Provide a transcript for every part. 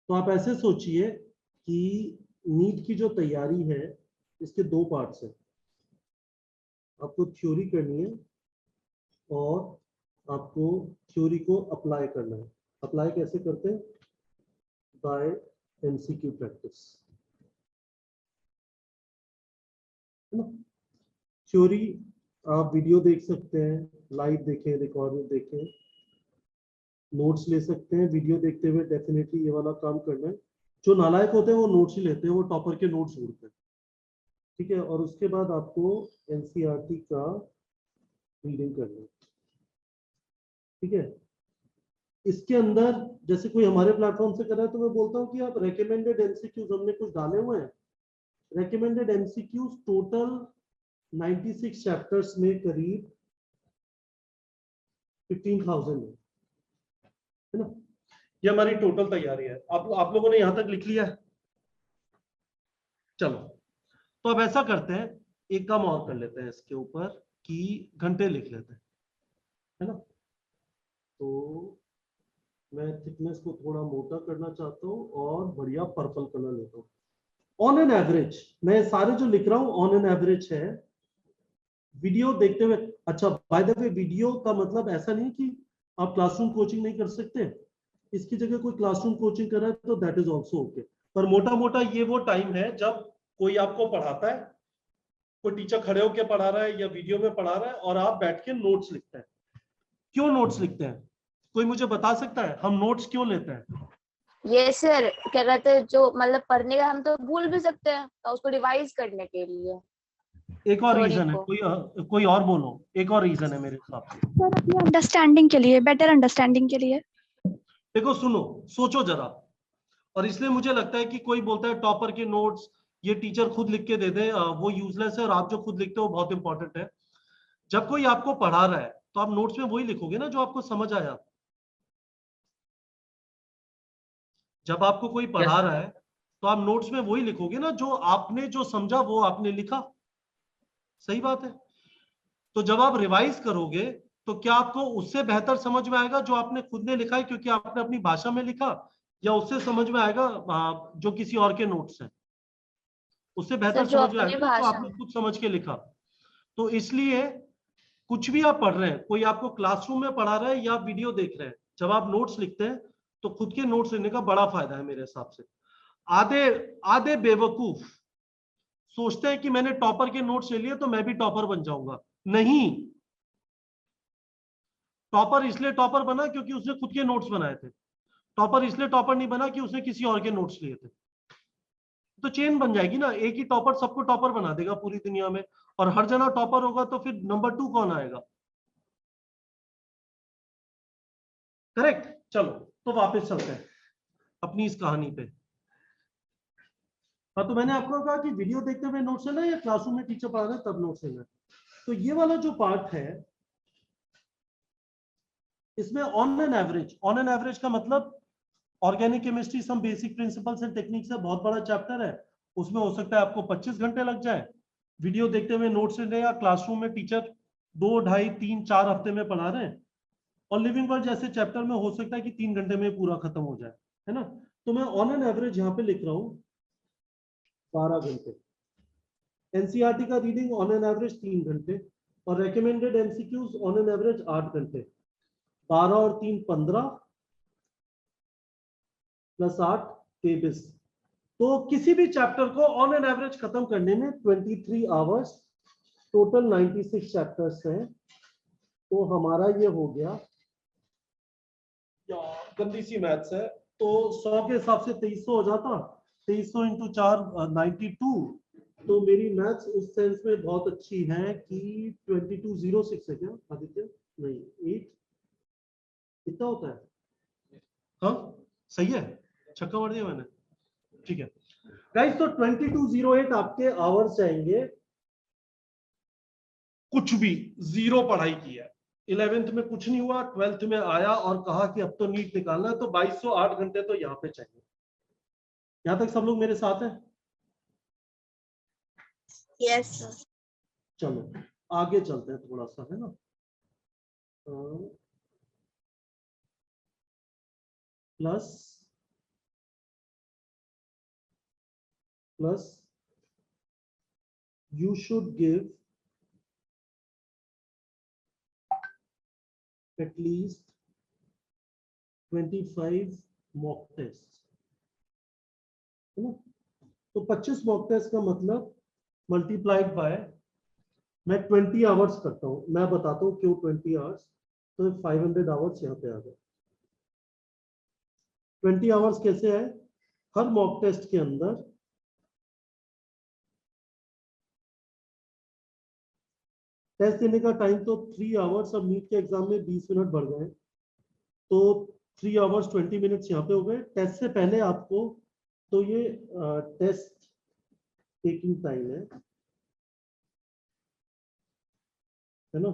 तो आप ऐसे सोचिए कि नीट की जो तैयारी है इसके दो पार्ट्स है। आपको थ्योरी करनी है और आपको थ्योरी को अप्लाई करना है। अप्लाई कैसे करते हैं? बाय एमसीक्यू प्रैक्टिस, है ना। थ्योरी आप वीडियो देख सकते हैं, लाइव देखें, रिकॉर्डिंग देखें, नोट्स ले सकते हैं। वीडियो देखते हुए डेफिनेटली ये वाला काम करना है। जो नालायक होते हैं वो नोट्स ही लेते हैं, वो टॉपर के नोट्स ढूंढते हैं, ठीक है। और उसके बाद आपको एनसीईआरटी का रीडिंग करना है, ठीक है। इसके अंदर जैसे कोई हमारे प्लेटफॉर्म से कर रहा है तो मैं बोलता हूँ कि आप रेकमेंडेड एमसीक्यूज हमने कुछ डाले हुए हैं। रेकमेंडेड एमसीक्यूज टोटल 96 चैप्टर्स में करीब 15,000 है ना। ये हमारी टोटल तैयारी है। आप लोगों ने यहां तक लिख लिया है? चलो, तो अब ऐसा करते हैं, एक काम और कर लेते हैं इसके ऊपर कि घंटे लिख लेते हैं, है ना। तो मैं थिकनेस को थोड़ा मोटा करना चाहता हूँ और बढ़िया पर्पल कलर लेता हूँ। ऑन एन एवरेज, मैं सारे जो लिख रहा हूँ ऑन एन एवरेज है। वीडियो देखते हुए, अच्छा बाय द वे वीडियो का मतलब ऐसा नहीं कि आप क्लासरूम कोचिंग नहीं कर सकते। इसकी जगह कोई क्लासरूम कोचिंग कर रहा है तो दैट इज ऑल्सो ओके। पर मोटा मोटा ये वो टाइम है जब कोई आपको पढ़ाता है, कोई टीचर खड़े होकर पढ़ा रहा है या वीडियो में पढ़ा रहा है और आप बैठ के नोट्स लिखते हैं। क्यों नोट्स लिखते हैं? कोई मुझे बता सकता है हम नोट्स क्यों लेते हैं? ये सर क्या कहते हैं, जो मतलब पढ़ने का हम तो भूल भी सकते हैं, तो उसको रिवाइज करने के लिए। एक और थ्योरी रीजन है, को कोई और बोलो। एक और रीजन है मेरे हिसाब से। सर अपनी अंडरस्टैंडिंग के लिए, बेटर अंडरस्टैंडिंग के लिए। देखो सुनो, सोचो जरा। और इसलिए मुझे लगता है कि कोई बोलता है टॉपर के नोट्स ये टीचर खुद लिख के दे दे, वो यूजलेस है, और आप जो खुद लिखते हो बहुत इंपॉर्टेंट है। जब कोई आपको पढ़ा रहा है तो आप नोट्स में वही लिखोगे ना जो आपको समझ आया। जब आपको कोई पढ़ा रहा है तो आप नोट्स में वही लिखोगे ना जो आपने जो समझा वो आपने लिखा। सही बात है। तो जब आप रिवाइज करोगे तो क्या आपको उससे बेहतर समझ में आएगा जो आपने खुद ने लिखा है क्योंकि आपने अपनी भाषा में लिखा, या उससे समझ में आएगा जो किसी और के नोट्स हैं? उससे सर बेहतर जो समझ में अपनी आएगा जो भाषा आपने में। खुद समझ के लिखा। तो इसलिए कुछ भी आप पढ़ रहे हैं, कोई आपको क्लासरूम में पढ़ा रहा है या वीडियो देख रहे हैं, जब आप नोट्स लिखते हैं तो खुद के नोट्स लेने का बड़ा फायदा है मेरे हिसाब से। आधे आधे बेवकूफ सोचते हैं कि मैंने टॉपर के नोट्स ले लिए तो मैं भी टॉपर बन जाऊंगा। नहीं, टॉपर इसलिए टॉपर बना क्योंकि उसने खुद के नोट्स बनाए थे। टॉपर इसलिए टॉपर नहीं बना कि उसने किसी और के नोट्स लिए थे। तो चेन बन जाएगी ना, एक ही टॉपर सबको टॉपर बना देगा पूरी दुनिया में, और हर जना टॉपर होगा तो फिर नंबर 2 कौन आएगा? करेक्ट। चलो, तो वापस चलते हैं अपनी इस कहानी पे। हाँ, तो मैंने आपको कहा कि वीडियो देखते हुए नोट्स लेना या क्लासरूम में टीचर पढ़ा रहे हैं तब नोट्स लेना। तो ये वाला जो पार्ट है इसमें ऑन एन एवरेज का मतलब organic chemistry some basic principles and techniques है, बहुत बड़ा चैप्टर है। उसमें हो सकता है आपको 25 घंटे लग जाए। वीडियो देखते हुए नोट्स लेने या क्लासरूम में टीचर 2, ढाई, 3, 4 हफ्ते में पढ़ा रहे हैं। और लिविंग वर्ड जैसे चैप्टर में हो सकता है कि 3 घंटे में पूरा खत्म हो जाए, है ना। तो मैं ऑन एन एवरेज यहाँ पे लिख रहा हूँ 12 घंटे। एनसीईआरटी का रीडिंग ऑन एन एवरेज 3 घंटे और recommended MCQs on an average 8 घंटे। 12 और 3 15 प्लस 8 23। तो किसी भी चैप्टर को ऑन एन एवरेज खत्म करने में 23 आवर्स। टोटल 96 चैप्टर्स हैं। तो हमारा ये हो गया, गंदी सी मैथ्स है, तो 100 के हिसाब से 2300 हो जाता। 2300 इंटू 4 92। तो मेरी मैथ्स उस सेंस में बहुत अच्छी है कि 2206 है क्या आदित्य? नहीं, 8 कितना होता है? हाँ सही है, छक्का मार दिया मैंने। ठीक है गाइस, तो 2208 आपके आवर्स जाएंगे। कुछ भी जीरो पढ़ाई की है, 11th में कुछ नहीं हुआ, 12th में आया और कहा कि अब तो नीट निकालना है, तो 2208 घंटे तो यहाँ पे चाहिए। यहां तक सब लोग मेरे साथ हैं? Yes sir. चलो आगे चलते हैं थोड़ा सा, है ना। Plus plus you should give at least 25 mock tests, है ना? तो 25 मॉक टेस्ट का मतलब मल्टीप्लाइड बाय, मैं 20 आवर्स करता हूं, मैं बताता हूं क्यों 20 आवर्स, तो 500 आवर्स यहाँ पे आ गए। 20 आवर्स कैसे आए? हर मॉक टेस्ट के अंदर टेस्ट देने का टाइम तो 3 आवर्स, और नीट के एग्जाम में 20 मिनट बढ़ गए, तो 3 आवर्स 20 मिनट्स यहाँ पे हो गए। टेस्ट से पहले आपको, तो ये टेस्ट टेकिंग टाइम है ना।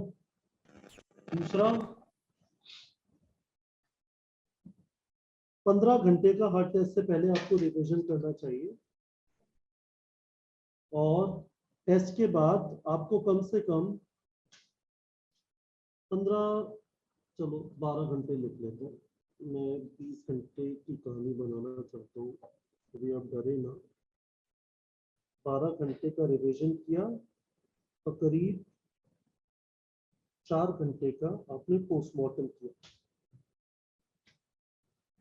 दूसरा 15 घंटे का हर टेस्ट से पहले आपको रिवीजन करना चाहिए, और टेस्ट के बाद आपको कम से कम 15, चलो 12 घंटे लिख लेते हैं, मैं 20 घंटे की कहानी बनाना चाहता हूँ, अभी आप डरे ना। 12 घंटे का रिवीजन किया तो करीब 4 घंटे का आपने पोस्टमार्टम किया।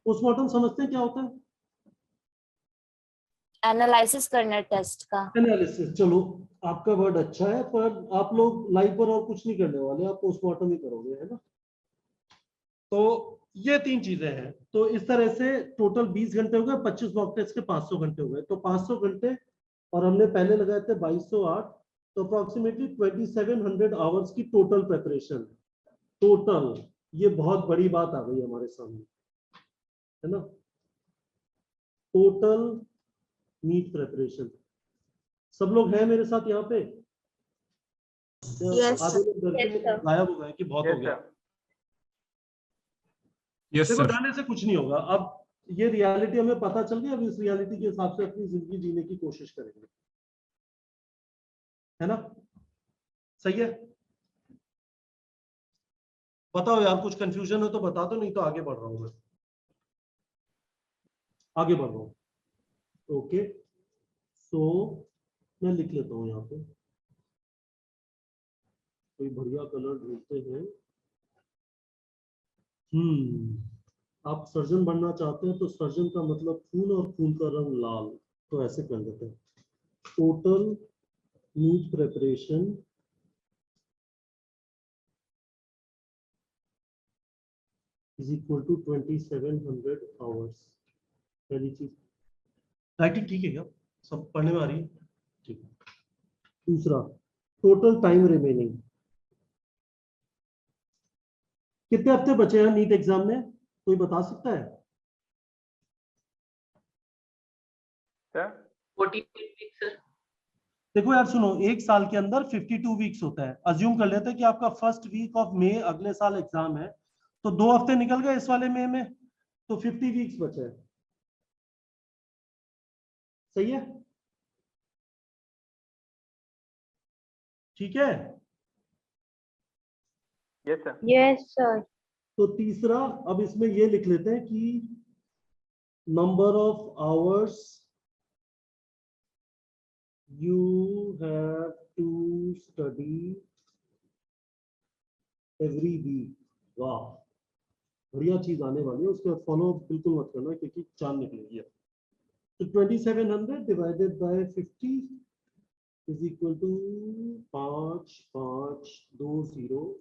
पोस्टमार्टम समझते हैं क्या होता है? एनालिसिस करना टेस्ट का। एनालिसिस, चलो आपका वर्ड अच्छा है, पर आप लोग लाइव पर और कुछ नहीं करने वाले, आप पोस्टमार्टम ही करोगे, है ना। तो ये 3 चीजें हैं। तो इस तरह से टोटल 20 घंटे हो गए, 25 मॉक टेस्ट के 500 घंटे हो गए, तो 500 घंटे, और हमने पहले लगाए थे 2208, तो अप्रोक्सीमेटली 2700 आवर्स की टोटल प्रेपरेशन। टोटल, ये बहुत बड़ी बात आ गई हमारे सामने, है ना। Total NEET preparation. सब लोग हैं मेरे साथ यहाँ पे? Yes, आधे लोग डर के गायब हो गए कि बहुत हो गया। देखो डरने से कुछ नहीं होगा, अब ये रियलिटी हमें पता चल गई, अब इस रियलिटी के हिसाब से अपनी जिंदगी जीने की कोशिश करेंगे, है ना। सही है? बताओ यार, कुछ कंफ्यूजन हो तो बता दो, नहीं तो आगे बढ़ रहा हूं मैं, आगे बढ़ रहा हूं। ओके, सो मैं लिख लेता हूं यहाँ पे, कोई बढ़िया कलर ढूंढते हैं। आप सर्जन बनना चाहते हैं, तो सर्जन का मतलब खून, और खून का रंग लाल, तो ऐसे कर लेते हैं। Total NEET preparation is equal to 2700 hours. पहली चीज, राइटिंग ठीक है क्या? सब पढ़ने में आ रही है? ठीक है। दूसरा, टोटल टाइम रिमेनिंग, कितने हफ्ते बचे हैं नीट एग्जाम में, कोई बता सकता है? 48 वीक सर। देखो यार सुनो, एक साल के अंदर 52 वीक्स होता है। अज्यूम कर लेते हैं कि आपका फर्स्ट वीक ऑफ मई अगले साल एग्जाम है, तो 2 हफ्ते निकल गए इस वाले मई में, तो 50 वीक्स बचे हैं। सही है? ठीक है। Yes sir. yes sir. तो तीसरा, अब इसमें ये लिख लेते हैं कि number of hours you have to study every week। वाह, बढ़िया चीज आने वाली है, उसके बाद फॉलो बिल्कुल मत करना क्योंकि चांद निकलेगी। तो 2700 divided by 50 is equal to 5520।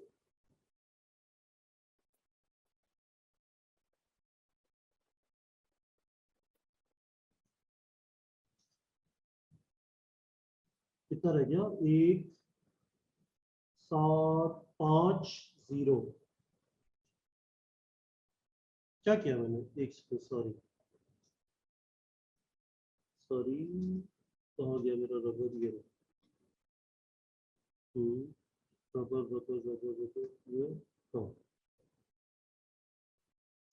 कितना रह गया? 1750। क्या किया मैंने? एक सॉरी कहाँ गया मेरा रबर? ये रबर ये, हाँ।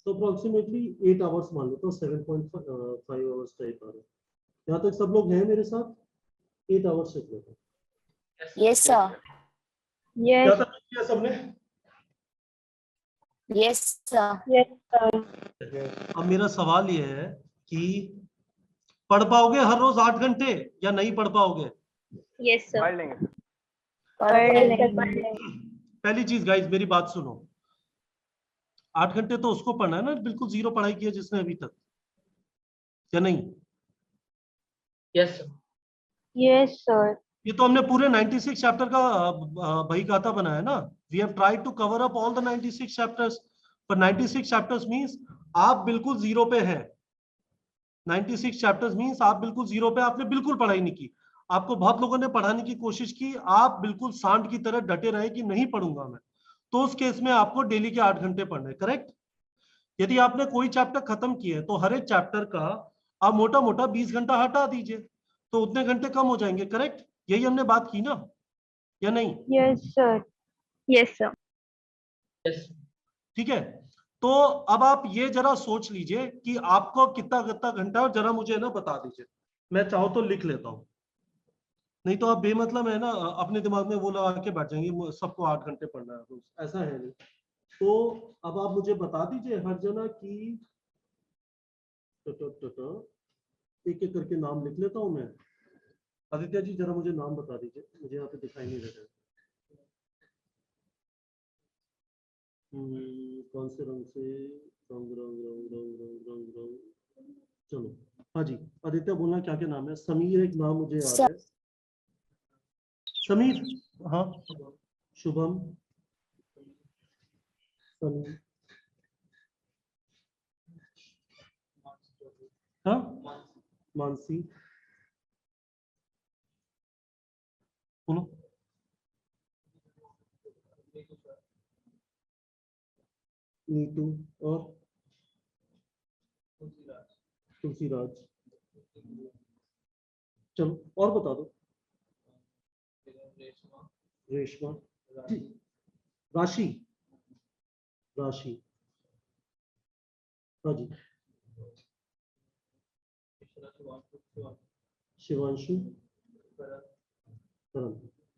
तो अप्रोक्सीमेटली 8 आवर्स मान लेता हूँ, 7.5 आवर्स टाइप आ रहा है। यहाँ तक सब लोग हैं मेरे साथ? 8 आवर्स चेक लेते हैं। Yes sir. क्या तक किया सबने? Yes sir. अब मेरा सवाल ये है कि पढ़ पाओगे हर रोज 8 घंटे या नहीं पढ़ पाओगे? Yes sir. पढ़ लेंगे सर। पहली चीज गाइस मेरी बात सुनो, 8 घंटे तो उसको पढ़ना है ना बिल्कुल जीरो पढ़ाई की है जिसने अभी तक, या नहीं? Yes sir. Yes sir. ये तो हमने पूरे 96 चैप्टर का बही खाता बनाया ना। We have tried to cover up all the 96 chapters, पर 96 चैप्टर्स मींस आप बिल्कुल जीरो पे हैं। 96 चैप्टर्स मींस आप बिल्कुल जीरो पे, आपने बिल्कुल पढ़ाई नहीं की। आपको बहुत लोगों ने पढ़ाने की कोशिश की, आप बिल्कुल सांड की तरह डटे रहे कि नहीं पढ़ूंगा मैं, तो उस केस में आपको डेली के 8 घंटे पढ़ने, करेक्ट? यदि आपने कोई चैप्टर खत्म किया है तो हर एक चैप्टर का आप मोटा मोटा 20 घंटा हटा दीजिए, तो उतने घंटे कम हो जाएंगे, करेक्ट? यही हमने बात की ना, या नहीं? Yes sir. Yes sir. Yes ठीक है, तो अब आप ये जरा सोच लीजिए कि आपको कितना कितना घंटा, और जरा मुझे ना बता दीजिए, मैं चाहूँ तो लिख लेता हूँ, नहीं तो आप बेमतलब है ना अपने दिमाग में वो लगा के बैठ जाएंगे सबको 8 घंटे पढ़ना है रोज, ऐसा है नहीं। तो अब आप मुझे बता दीजिए हर जना की, एक एक करके नाम लिख लेता हूं मैं। आदित्य जी जरा मुझे नाम बता दीजिए, मुझे यहाँ पे दिखाई नहीं दे रहा है। कौन से रंग से? रंग रंग रंग रंग रंग रंग रंग, चलो। हाँ जी, आदित्य बोलना क्या क्या नाम है। समीर एक नाम मुझे याद है, समीर। हाँ, शुभम, समीर, हाँ, मानसी, बोलो। नीतू और तुलसीराज, चलो और बता दो। रेशमा जी, राशि, राशि, हाँ जी, शिवांशु, करण।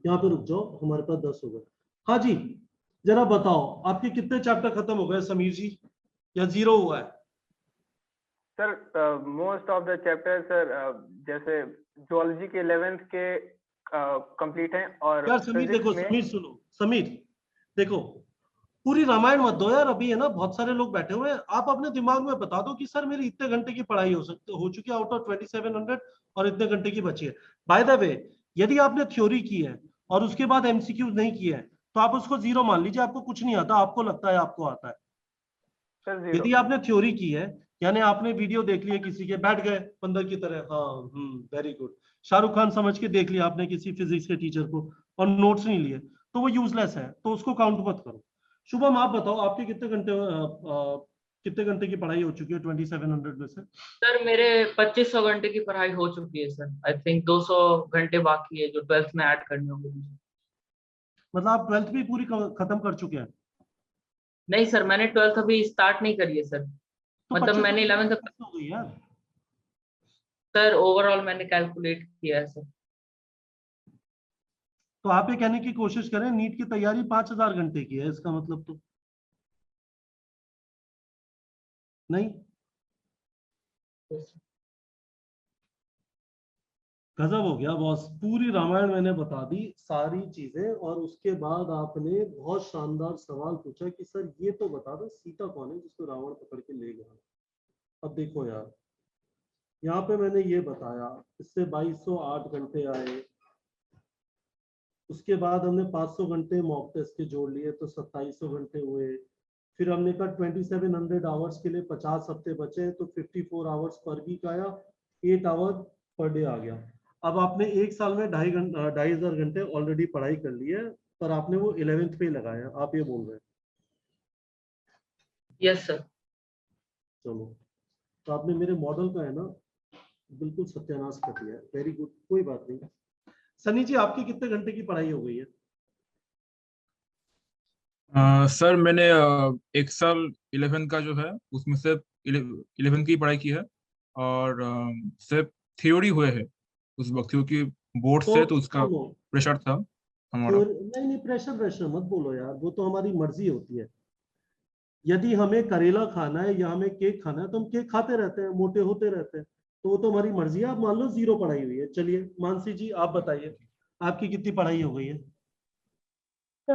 यहाँ पे रुक जाओ, हमारे पास 10 हो गए। हाँ जी, जरा बताओ आपके कितने चैप्टर खत्म हो गए समीर जी, या जीरो हुआ है? Sir most of the chapter sir, जैसे जूलॉजी के 11th के कंप्लीट हैं, और यार समीर फिजिक्स देखो, में। समीर सुनो, समीर देखो, पूरी रामायण मत दो यार, अभी है ना बहुत सारे लोग बैठे हुए हैं, आप अपने दिमाग में बता दो कि सर मेरी इतने घंटे की पढ़ाई हो चुकी है आउट ऑफ 2700, और इतने घंटे की बची है। बाय द वे, यदि आपने थ्योरी की है और उसके बाद एमसीक्यूज नहीं किया है तो आप उसको जीरो मान लीजिए, आपको कुछ नहीं आता, आपको लगता है आपको आता है। सर 0। यदि आपने थ्योरी की है, यानी आपने वीडियो देख लिया किसी के, बैठ गए बंदर की तरह, हाँ वेरी गुड, शाहरुख खान समझ के देख लिया आपने किसी फिजिक्स के टीचर को और नोट्स नहीं लिए, तो वो यूजलेस है, तो उसको काउंट मत करो। शुभम आप बताओ आपके कितने घंटे की पढ़ाई हो चुकी है 2700 में से? सर मेरे 2500 घंटे की पढ़ाई हो चुकी है सर। आई थिंक 200 घंटे बाकी है जो 12th में ऐड करने होंगे मुझे। मतलब आप 12th भी पूरी खत्म कर चुके हैं? नहीं सर, मैंने 12th अभी स्टार्ट नहीं करी है सर। तो मतलब 25 मैंने 11th हो गई यार। सर ओवरऑल मैंने कैलकुलेट किया है सर। तो आप ये कहने की कोशिश करें नीट की तैयारी 5000 घंटे की है, इसका मतलब तो नहीं। गजब हो गया बॉस, पूरी रामायण मैंने बता दी सारी चीजें, और उसके बाद आपने बहुत शानदार सवाल पूछा कि सर ये तो बता दो सीता कौन है जिसको रावण पकड़ के ले गया। अब देखो यार, यहाँ पे मैंने ये बताया, इससे 2208 घंटे आए, उसके बाद हमने 500 घंटे मॉक टेस्ट के जोड़ लिए तो 2700 घंटे हुए। फिर हमने कहा 2700 आवर्स के लिए 50 हफ्ते बचे तो 54 आवर्स पर वीक आया, 8 आवर पर डे आ गया। अब आपने एक साल में 2500 घंटे ऑलरेडी पढ़ाई कर ली है, पर आपने वो 11th पे लगाया, आप ये बोल रहे हैं? Yes sir. चलो, तो आपने मेरे मॉडल का है ना बिल्कुल सत्यानाश कर दिया है, वेरी गुड, कोई बात नहीं। सनी जी आपकी कितने घंटे की पढ़ाई हो गई है? सर मैंने एक साल 11 का जो है उसमें से 11 की पढ़ाई की है, और सिर्फ थ्योरी हुए है उस वक्त, क्योंकि बोर्ड से तो उसका सुनो, प्रेशर था हमारा। नहीं नहीं, प्रेशर प्रेशर मत बोलो यार, वो तो हमारी मर्जी होती है। यदि हमें करेला खाना है या हमें केक खाना है तो हम केक खाते रहते हैं, मोटे होते रहते हैं। तो वो तो हमारी मर्जी है, आप मान लो 0 पढ़ाई हुई है। चलिए मानसी जी आप बताइए आपकी कितनी पढ़ाई हो गई है? So,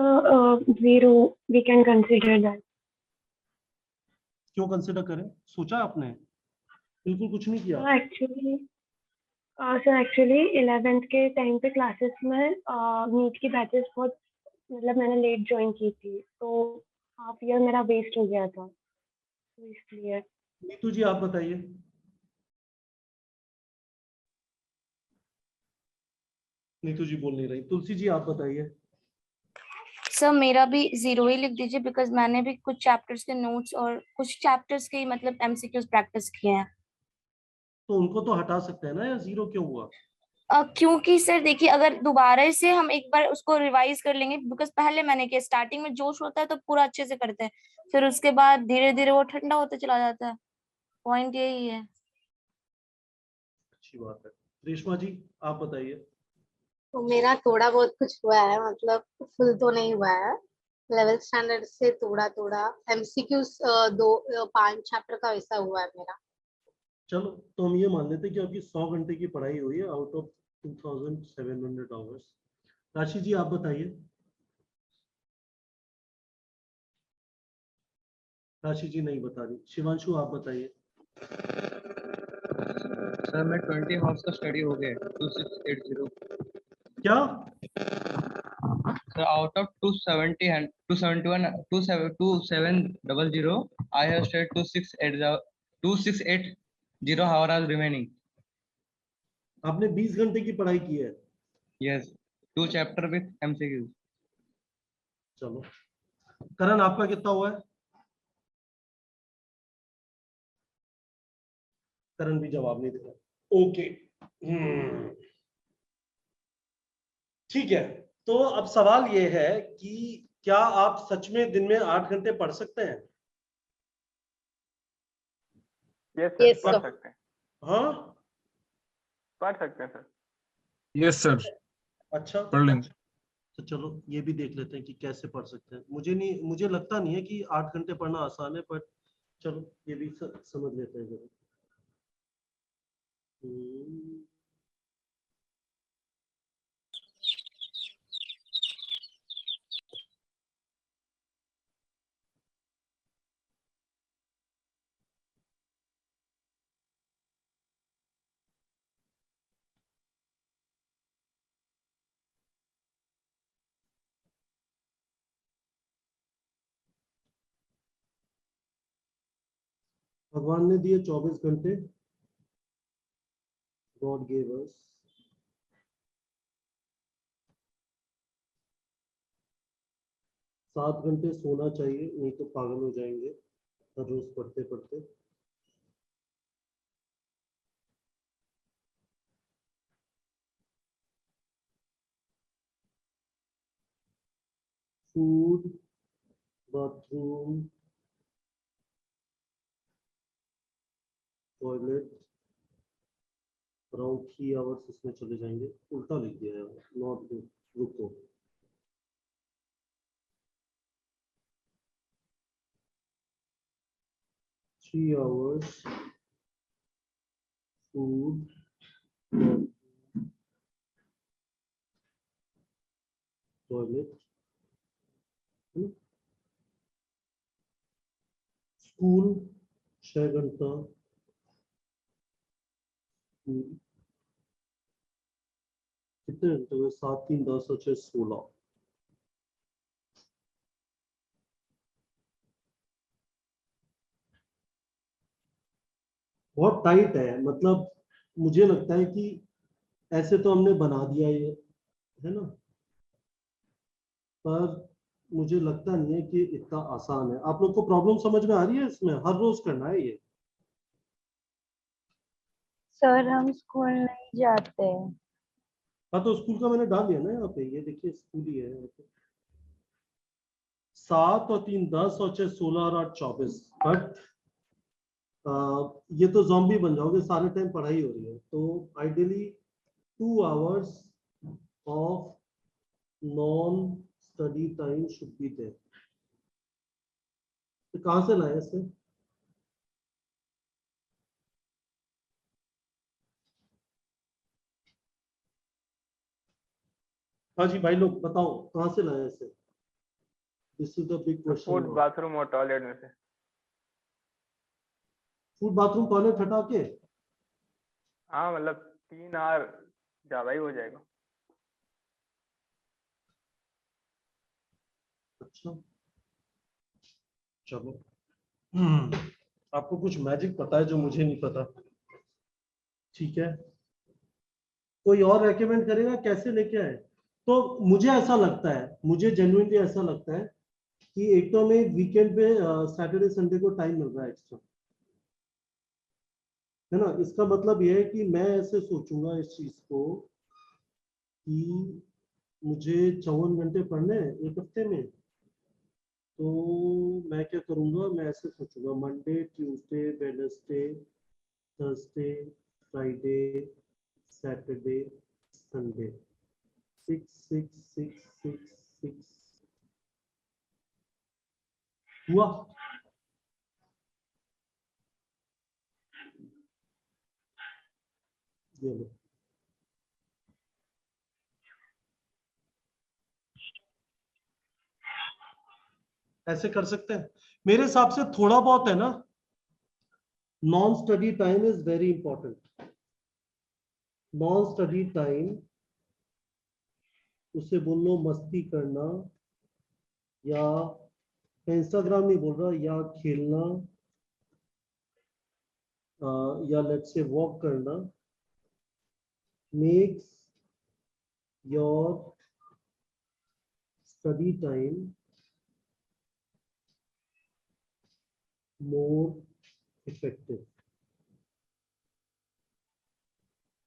0, we can consider that. क्यों कंसिडर करें, सोचा आपने? बिल्कुल कुछ नहीं किया। So actually 11th के टाइम पे क्लासेस में नीट की बैचेस बहुत मतलब मैंने लेट ज्वाइन की थी, तो हाफ ईयर मेरा वेस्ट हो गया था, तो इसलिए। नीतू जी आप बताइए। नीतू जी बोल नहीं रही। तुलसी जी आप बताइए। सर मेरा भी 0 ही लिख दीजिए, बिकॉज मैंने भी कुछ चैप्टर्स के नोट्स और कुछ चैप्टर्स के मतलब एमसीक्यूज प्रैक्टिस किए हैं। तो उनको तो हटा सकते हैं ना, या 0 क्यों हुआ? क्योंकि सर देखिए, अगर दोबारा से हम एक बार उसको रिवाइज कर लेंगे, बिकॉज पहले मैंने किया, स्टार्टिंग में जोश होता है तो पूरा अच्छे से करते हैं, फिर उसके बाद धीरे धीरे वो ठंडा होता चला जाता है। पॉइंट यही है। अच्छी बात है। रेशमा जी आप बताइए। तो मेरा थोड़ा बहुत कुछ हुआ है, मतलब फुल तो नहीं हुआ है। 11th स्टैंडर्ड से थोड़ा थोड़ा एमसीक्यूज 5 चैप्टर का वैसा हुआ है मेरा। चलो तो हम ये मान लेते हैं कि आपकी 100 घंटे की पढ़ाई हुई है आउट ऑफ 2700 आवर्स। राशि जी आप बताइए। राशि जी नहीं बता रही। शिवांशु आप बताइए। सर मैं 20 हाउस का स्टडी हो गया 2680। क्या? Sir out of 270 and 271 2700 I have studied 2680 hours remaining. आपने 20 घंटे की पढ़ाई की है? Yes, 2 chapter with MCQs. चलो करण आपका कितना हुआ है? करण भी जवाब नहीं देगा। ओके ठीक है। तो अब सवाल ये है कि क्या आप सच में दिन में 8 घंटे पढ़ सकते हैं? यस सर, Yes, पढ़ sir. सकते हैं, हाँ पढ़ सकते हैं सर। यस सर, अच्छा पढ़ लेंगे। तो चलो ये भी देख लेते हैं कि कैसे पढ़ सकते हैं। मुझे लगता नहीं है कि 8 घंटे पढ़ना आसान है, पर चलो ये भी समझ लेते हैं जरा। भगवान ने दिए 24 घंटे। गॉड गेव अस 7 घंटे सोना चाहिए, नहीं तो पागल हो जाएंगे हर रोज पढ़ते पढ़ते। Food, bathroom, toilet, around 3 hours इसमें चले जाएंगे। उल्टा लिख दिया है, नॉट गुड। रुको, three hours food, toilet, school 6 घंटा, कितने घंटे हुए? 7 3 10 और 6 16। बहुत टाइट है, मतलब मुझे लगता है कि ऐसे तो हमने बना दिया ये, है ना, पर मुझे लगता नहीं है कि इतना आसान है। आप लोग को प्रॉब्लम समझ में आ रही है? इसमें हर रोज करना है ये? सर हम स्कूल नहीं जाते हैं। हाँ तो स्कूल का मैंने डाल दिया ना यहाँ पे, ये देखिए स्कूल ही है यहाँ पे। 7 और 3 10 और 6 16 और 8 24। बट ये तो जॉम्बी बन जाओगे, सारे टाइम पढ़ाई हो रही है। तो ideally 2 hours of non study time should be there. तो कहाँ से लाए इसे? हाँ जी भाई लोग बताओ कहाँ से लाए इसे? This is the big food question. Bathroom और टॉयलेट में से। फूड बाथरूम टॉयलेट हटा के? हाँ मतलब 3 आवर ज्यादा ही हो जाएगा। अच्छा चलो, आपको कुछ मैजिक पता है जो मुझे नहीं पता, ठीक है। कोई और रेकमेंड करेगा कैसे लेके आए? तो मुझे ऐसा लगता है, मुझे जेन्युइनली ऐसा लगता है कि एक तो हमें वीकेंड पे सैटरडे संडे को टाइम मिल रहा है एक्स्ट्रा, है ना। इसका मतलब यह है कि मैं ऐसे सोचूंगा इस चीज को कि मुझे 54 घंटे पढ़ने हैं एक हफ्ते में, तो मैं क्या करूंगा, मैं ऐसे सोचूंगा Monday Tuesday Wednesday Thursday Friday Saturday Sunday, 6 6 6 6 6 हुआ। ये लो, ऐसे कर सकते हैं। मेरे हिसाब से थोड़ा बहुत है ना, non study time is very important. Non study time, उसे बोल लो मस्ती करना, या इंस्टाग्राम नहीं बोल रहा, या खेलना, या लेट्स से वॉक करना, makes your study time more effective.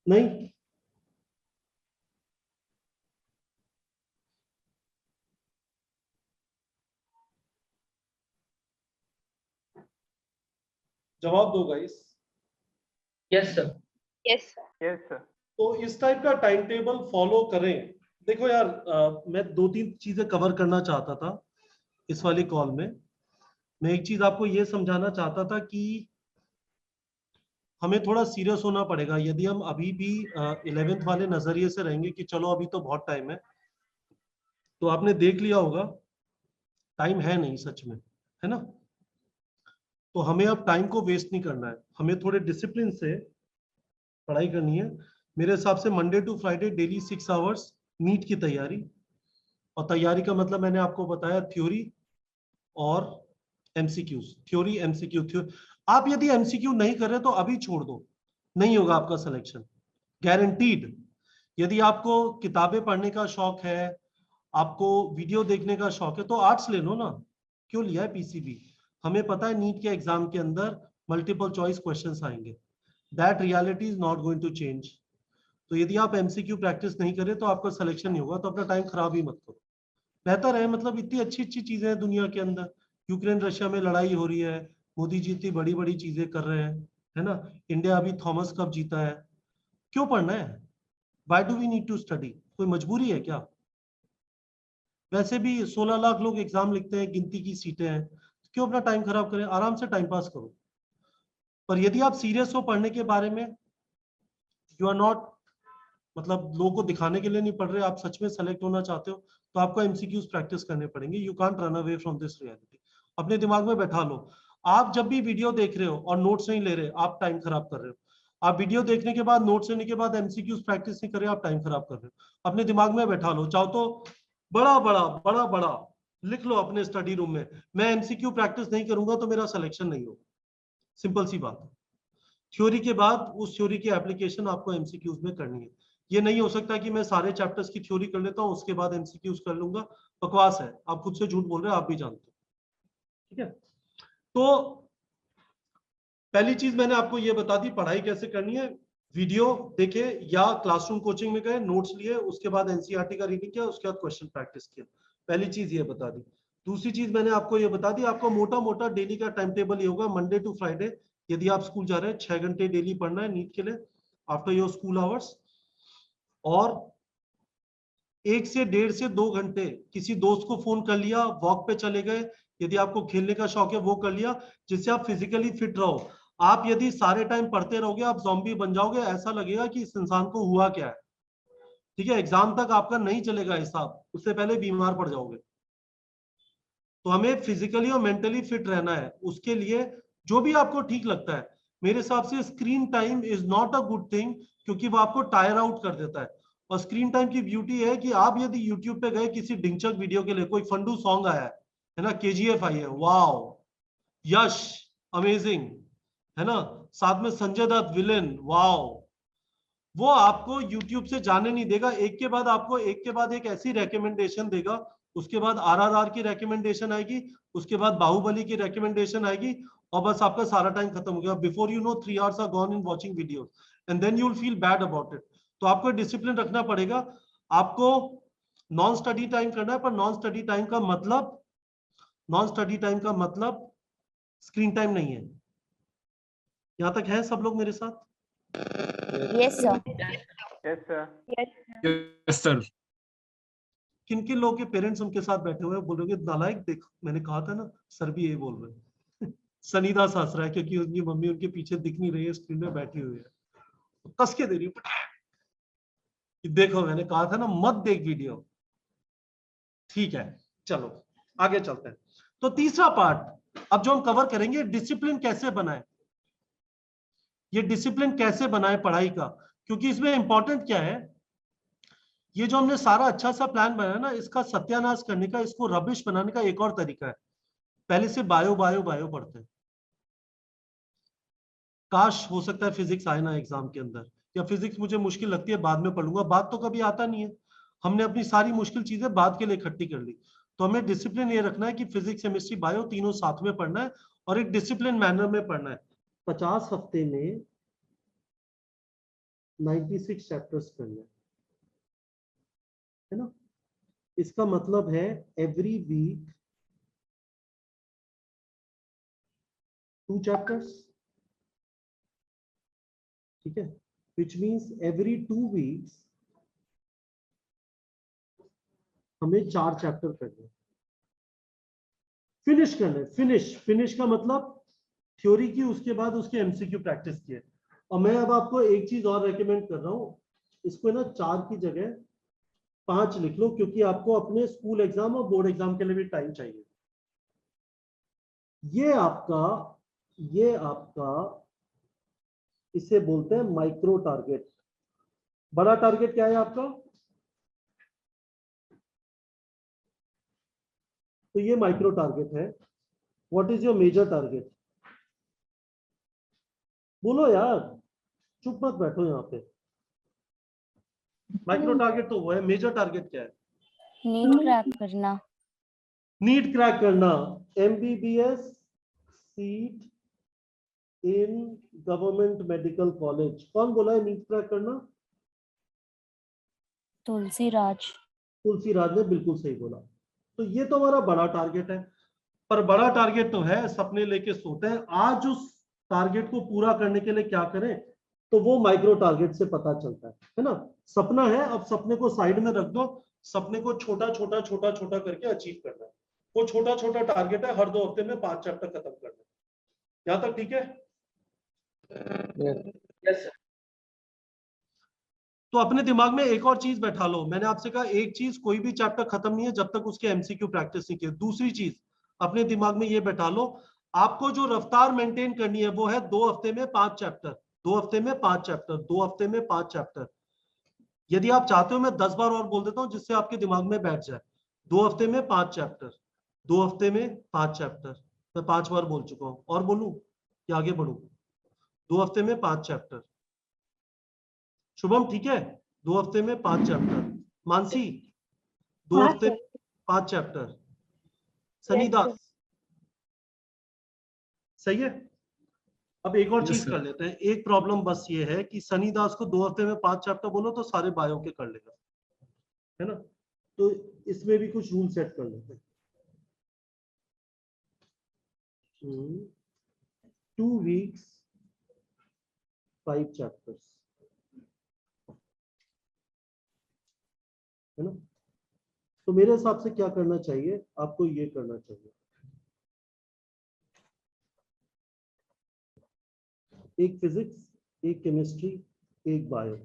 नहीं, जवाब दो guys. Yes sir. Yes yes sir. तो इस टाइप का टाइम टेबल फॉलो करें। देखो यार, मैं 2-3 चीजें कवर करना चाहता था इस वाली कॉल में। मैं एक चीज आपको ये समझाना चाहता था कि हमें थोड़ा सीरियस होना पड़ेगा। यदि हम अभी भी 11th वाले नजरिए से रहेंगे कि चलो अभी तो बहुत टाइम है, तो आपने देख लिया होगा टाइम है नहीं सच में, है ना। तो हमें अब टाइम को वेस्ट नहीं करना है, हमें थोड़े डिसिप्लिन से पढ़ाई करनी है। मेरे हिसाब से Monday to Friday daily 6 hours NEET की तैयारी। और तैयारी का मतलब मैंने आपको बताया थ्योरी और एमसीक्यूज। Theory MCQ. आप यदि एमसीक्यू नहीं कर रहे तो अभी छोड़ दो, नहीं होगा आपका सिलेक्शन गारंटीड। यदि आपको किताबें पढ़ने का शौक है, आपको वीडियो देखने का शौक है, तो आर्ट्स ले लो ना, क्यों लिया है पीसीबी। हमें पता है नीट के एग्जाम के अंदर मल्टीपल चॉइस क्वेश्चंस आएंगे, that reality is not going to change. तो यदि आप एमसीक्यू प्रैक्टिस नहीं करें तो आपका सिलेक्शन नहीं होगा, तो अपना टाइम खराब ही मत करो। बेहतर है, मतलब इतनी अच्छी अच्छी चीजें हैं दुनिया के अंदर, यूक्रेन रशिया में लड़ाई हो रही है, मोदी जी इतनी बड़ी बड़ी चीजें कर रहे हैं, है ना। इंडिया अभी थॉमस कप जीता है, क्यों पढ़ना है? Why do we need to study? कोई मजबूरी है क्या? वैसे भी 16 लाख लोग एग्जाम लिखते हैं, गिनती की सीटें हैं, तो क्यों अपना टाइम खराब करें, आराम से टाइम पास करो। पर यदि आप सीरियस हो पढ़ने के बारे में, यू आर नॉट, मतलब लोगों को दिखाने के लिए नहीं पढ़ रहे, आप सच में सेलेक्ट होना चाहते हो, तो आपको एमसीक्यूज प्रैक्टिस करने पड़ेंगे। You can't run away from this reality. अपने दिमाग में बैठा लो, आप जब भी वीडियो देख रहे हो और नोट्स नहीं ले रहे, आप टाइम खराब कर रहे हो। आप वीडियो देखने के बाद, नोट्स लेने के बाद एमसीक्यूज प्रैक्टिस नहीं कर रहे, आप टाइम खराब कर रहे हो। अपने दिमाग में बैठा लो, चाहो तो बड़ा बड़ा बड़ा बड़ा लिख लो अपने स्टडी रूम में, मैं एमसीक्यू प्रैक्टिस नहीं करूंगा तो मेरा सिलेक्शन नहीं होगा। सिंपल सी बात है। थ्योरी के बाद उस थ्योरी की एप्लीकेशन आपको एमसीक्यूज में करनी है। ये नहीं हो सकता कि मैं सारे चैप्टर्स की थ्योरी कर लेता हूँ उसके बाद एमसीक्यूज कर लूंगा, बकवास है, आप खुद से झूठ बोल रहे हैं, आप भी जानते हो, ठीक है। तो पहली चीज मैंने आपको ये बता दी पढ़ाई कैसे करनी है। वीडियो देखे या क्लासरूम कोचिंग में गए, नोट्स लिए, उसके बाद एनसीईआरटी का रीडिंग किया, उसके बाद क्वेश्चन प्रैक्टिस किया। पहली चीज ये बता दी। दूसरी चीज मैंने आपको ये बता दी, आपको मोटा मोटा डेली का टाइम टेबल ये होगा, मंडे टू फ्राइडे यदि आप स्कूल जा रहे हैं 6 घंटे डेली पढ़ना है नीट के लिए आफ्टर योर स्कूल आवर्स, और 1 से 1.5 से 2 घंटे किसी दोस्त को फोन कर लिया, वॉक पे चले गए, यदि आपको खेलने का शौक है वो कर लिया, जिससे आप फिजिकली फिट रहो। आप यदि सारे टाइम पढ़ते रहोगे, आप ज़ॉम्बी बन जाओगे, ऐसा लगेगा कि इस इंसान को हुआ क्या है। ठीक है, एग्जाम तक आपका नहीं चलेगा हिसाब, उससे पहले बीमार पड़ जाओगे। तो हमें फिजिकली और मेंटली फिट रहना है, उसके लिए जो भी आपको ठीक लगता है। मेरे हिसाब से screen time is not a good thing, क्योंकि वो आपको टायर आउट कर देता है। और स्क्रीन टाइम की ब्यूटी है कि आप यदि यूट्यूब पे गए किसी डिंचक वीडियो के लिए, कोई फंडू सॉन्ग आया है ना, KGF आई है, वाओ, यश अमेजिंग, है ना, साथ में संजय दत्त विलेन, वाओ, वो आपको YouTube से जाने नहीं देगा। एक के बाद आपको एक के बाद एक ऐसी रेकमेंडेशन देगा, उसके बाद RRR की रेकमेंडेशन आएगी, उसके बाद बाहुबली की रेकमेंडेशन आएगी, और बस आपका सारा टाइम खत्म हो गया। Before you know 3 hours are gone in watching videos, and then you will feel bad about it. तो आपको डिसिप्लिन रखना पड़ेगा। आपको नॉन स्टडी टाइम करना है, पर नॉन स्टडी टाइम का मतलब, नॉन स्टडी टाइम का मतलब स्क्रीन टाइम नहीं है। यहां तक है सब लोग मेरे साथ? Yes sir. Yes sir. Yes sir. किन किन लोगों के पेरेंट्स उनके साथ बैठे हुए हैं, बोल रहे नालायक देख, मैंने कहा था ना, सर भी यही बोल रहे हैं। सनीदास हंस रहा है क्योंकि उनकी मम्मी उनके पीछे दिख नहीं रही है, स्क्रीन में बैठी हुई है, कस के दे रही है, देखो मैंने कहा था ना मत देख वीडियो। ठीक है, चलो आगे चलते हैं। तो तीसरा पार्ट अब जो हम कवर करेंगे, डिसिप्लिन कैसे बनाए। ये डिसिप्लिन कैसे बनाए पढ़ाई का, क्योंकि इसमें इंपॉर्टेंट क्या है, ये जो हमने सारा अच्छा सा प्लान बनाया ना, इसका सत्यानाश करने का, इसको रबिश बनाने का एक और तरीका है। पहले से बायो बायो बायो पढ़ते हैं। काश हो सकता है फिजिक्स आए ना एग्जाम के अंदर, या फिजिक्स मुझे मुश्किल लगती है, बाद में पढ़ लूंगा, बात तो कभी आता नहीं है। हमने अपनी सारी मुश्किल चीजें बाद के लिए इकट्ठी कर ली। तो हमें डिसिप्लिन ये रखना है कि फिजिक्स केमिस्ट्री बायो तीनों साथ में पढ़ना है, और एक डिसिप्लिन मैनर में पढ़ना है। 50 हफ्ते में 96 चैप्टर्स करना है ना। इसका मतलब है एवरी वीक 2 चैप्टर्स, ठीक है, विच मीन्स एवरी 2 वीक्स हमें 4 चैप्टर करने, फिनिश करने। फिनिश का मतलब थ्योरी की, उसके बाद उसके MCQ प्रैक्टिस किए। और मैं अब आपको एक चीज और रेकमेंड कर रहा हूं, इसको ना 4 की जगह 5 लिख लो, क्योंकि आपको अपने स्कूल एग्जाम और बोर्ड एग्जाम के लिए भी टाइम चाहिए। ये आपका इसे बोलते हैं माइक्रो टारगेट। बड़ा टारगेट क्या है आपका? तो ये माइक्रो टारगेट है। What is your major target? बोलो यार, चुप मत बैठो यहाँ पे। माइक्रो टारगेट तो वो है, मेजर टारगेट क्या है? नीट क्रैक करना। नीट क्रैक करना, MBBS seat in government medical college. कौन बोला है नीट क्रैक करना? तुलसीराज। तुलसीराज ने बिल्कुल सही बोला। तो ये तो हमारा बड़ा टारगेट है, पर बड़ा टारगेट तो है, सपने लेके सोते हैं। आज उस टारगेट को पूरा करने के लिए क्या करें, तो वो माइक्रो टारगेट से पता चलता है ना। सपना है, अब सपने को साइड में रख दो, सपने को छोटा छोटा छोटा छोटा करके अचीव करना है। वो छोटा छोटा टारगेट है, हर 2 हफ्ते में 5 चैप्टर खत्म करना है। यहां तक ठीक है? Yes sir. तो अपने दिमाग में एक और चीज बैठा लो। मैंने आपसे कहा एक चीज, कोई भी चैप्टर खत्म नहीं है जब तक उसके MCQ प्रैक्टिस नहीं किए। दूसरी चीज अपने दिमाग में ये बैठा लो, आपको जो रफ्तार मेंटेन करनी है वो है 2 हफ्ते में 5 चैप्टर, 2 हफ्ते में 5 चैप्टर, 2 हफ्ते में 5 चैप्टर। यदि आप चाहते हो मैं 10 बार और बोल देता हूं जिससे आपके दिमाग में बैठ जाए। 2 हफ्ते में 5 चैप्टर, 2 हफ्ते में 5 चैप्टर। मैं 5 बार बोल चुका हूं, और बोलूं कि आगे बढ़ू? 2 हफ्ते में 5 चैप्टर। शुभम ठीक है? 2 हफ्ते में 5 चैप्टर। मानसी 2 हाँ हफ्ते सर। में 5 चैप्टर। Yes सनीदास sir. सही है? अब एक और Yes, चीज sir. कर लेते हैं। एक प्रॉब्लम बस ये है कि सनीदास को 2 हफ्ते में 5 चैप्टर बोलो तो सारे बायो के कर लेगा, है ना। तो इसमें भी कुछ रूल सेट कर लेते हैं। 2 weeks 5 chapters, है ना। तो मेरे हिसाब से क्या करना चाहिए, आपको ये करना चाहिए, एक फिजिक्स, एक केमिस्ट्री, एक बायो।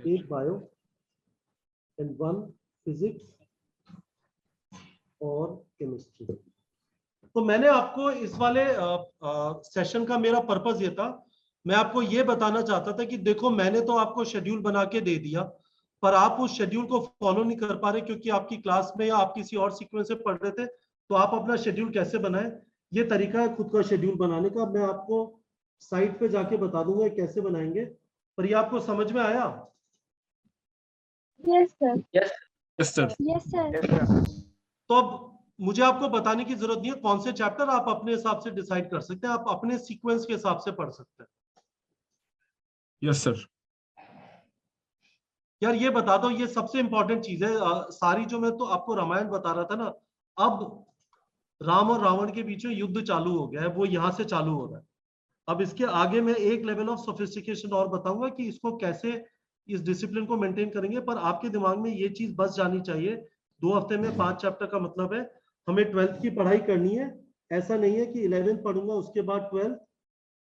8 बायो एंड 1 फिजिक्स और केमिस्ट्री। तो मैंने आपको इस वाले सेशन का मेरा पर्पस ये था, मैं आपको ये बताना चाहता था कि देखो मैंने तो आपको शेड्यूल बना के दे दिया, पर आप उस शेड्यूल को फॉलो नहीं कर पा रहे क्योंकि आपकी क्लास में या आप किसी और सीक्वेंस से पढ़ रहे थे। तो आप अपना शेड्यूल कैसे बनाएं, ये तरीका है खुद का शेड्यूल बनाने का। मैं आपको साइट पे जाके बता दूंगा कैसे बनाएंगे, पर ये आपको समझ में आया? Yes, sir. Yes yes sir. Yes, sir. Yes, sir. तो अब मुझे आपको बताने की जरूरत नहीं है, कौन से चैप्टर आप अपने हिसाब से डिसाइड कर सकते हैं, आप अपने सीक्वेंस के हिसाब से पढ़ सकते हैं। Yes sir. यार ये बता दो, ये सबसे इंपॉर्टेंट चीज है। सारी जो मैं तो आपको रामायण बता रहा था ना, अब राम और रावण के बीच में युद्ध चालू हो गया है, वो यहां से चालू हो रहा है। अब इसके आगे मैं एक लेवल ऑफ सोफिस्टिकेशन और बताऊंगा कि इसको कैसे, इस डिसिप्लिन को मेंटेन करेंगे। पर आपके दिमाग में ये चीज बस जानी चाहिए, 2 हफ्ते में 5 चैप्टर का मतलब है हमें 12th की पढ़ाई करनी है। ऐसा नहीं है कि 11th पढ़ूंगा उसके बाद 12th।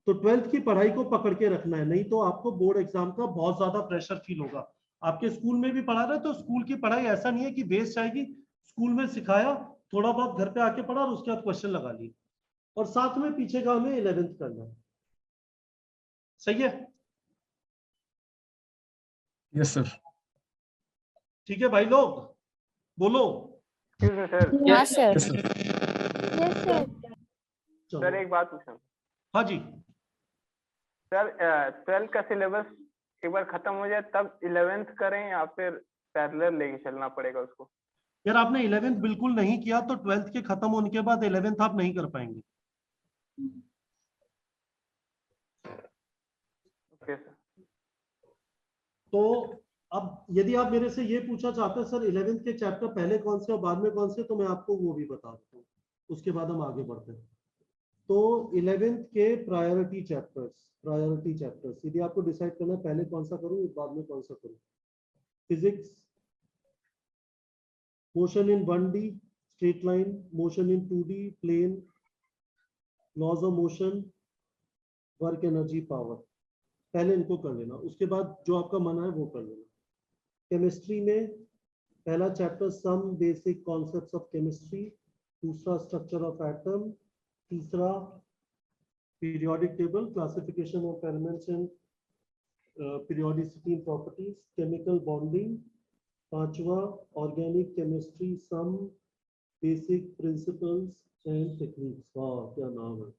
तो 12th की पढ़ाई को पकड़ के रखना है, नहीं तो आपको बोर्ड एग्जाम का बहुत ज्यादा प्रेशर फील होगा। आपके स्कूल में भी पढ़ा रहे तो स्कूल की पढ़ाई ऐसा नहीं है कि बेस जाएगी, स्कूल में सिखाया, थोड़ा बहुत घर पे आके पढ़ा और उसके बाद क्वेश्चन लगा लिए, और साथ में पीछे का हमें 11th करना है। सही है? Yes sir. ठीक है भाई लोग, बोलो। Excuse me, sir. हाँ sir. Yes sir. Yes, sir. चलो। सर एक बात पूछना। हाँ जी। सर 12th का सिलेबस एक बार खत्म हो जाए तब 11th करें या फिर पैरेलल लेके चलना पड़ेगा उसको? यार आपने 11th बिल्कुल नहीं किया तो 12th के खत्म होने के बाद 11th आप नहीं कर पाएंगे। Okay sir. तो अब यदि आप मेरे से ये पूछना चाहते हैं सर 11th के चैप्टर पहले कौन से और बाद में कौन से, तो मैं आपको वो भी बता देता हूँ, उसके बाद हम आगे बढ़ते हैं। तो 11th के प्रायोरिटी चैप्टर्स यदि आपको डिसाइड करना है पहले कौन सा करूँ बाद में कौन सा करूँ। Physics, motion in 1D straight line, motion in 2D plane, laws of motion, work energy power, पहले इनको कर लेना, उसके बाद जो आपका मन है वो कर लेना। केमिस्ट्री में पहला chapter some basic concepts of chemistry, दूसरा स्ट्रक्चर ऑफ एटम, तीसरा periodic table, classification of elements and periodicity properties, chemical bonding, पांचवा organic chemistry some basic principles and techniques. वाह क्या नाम है,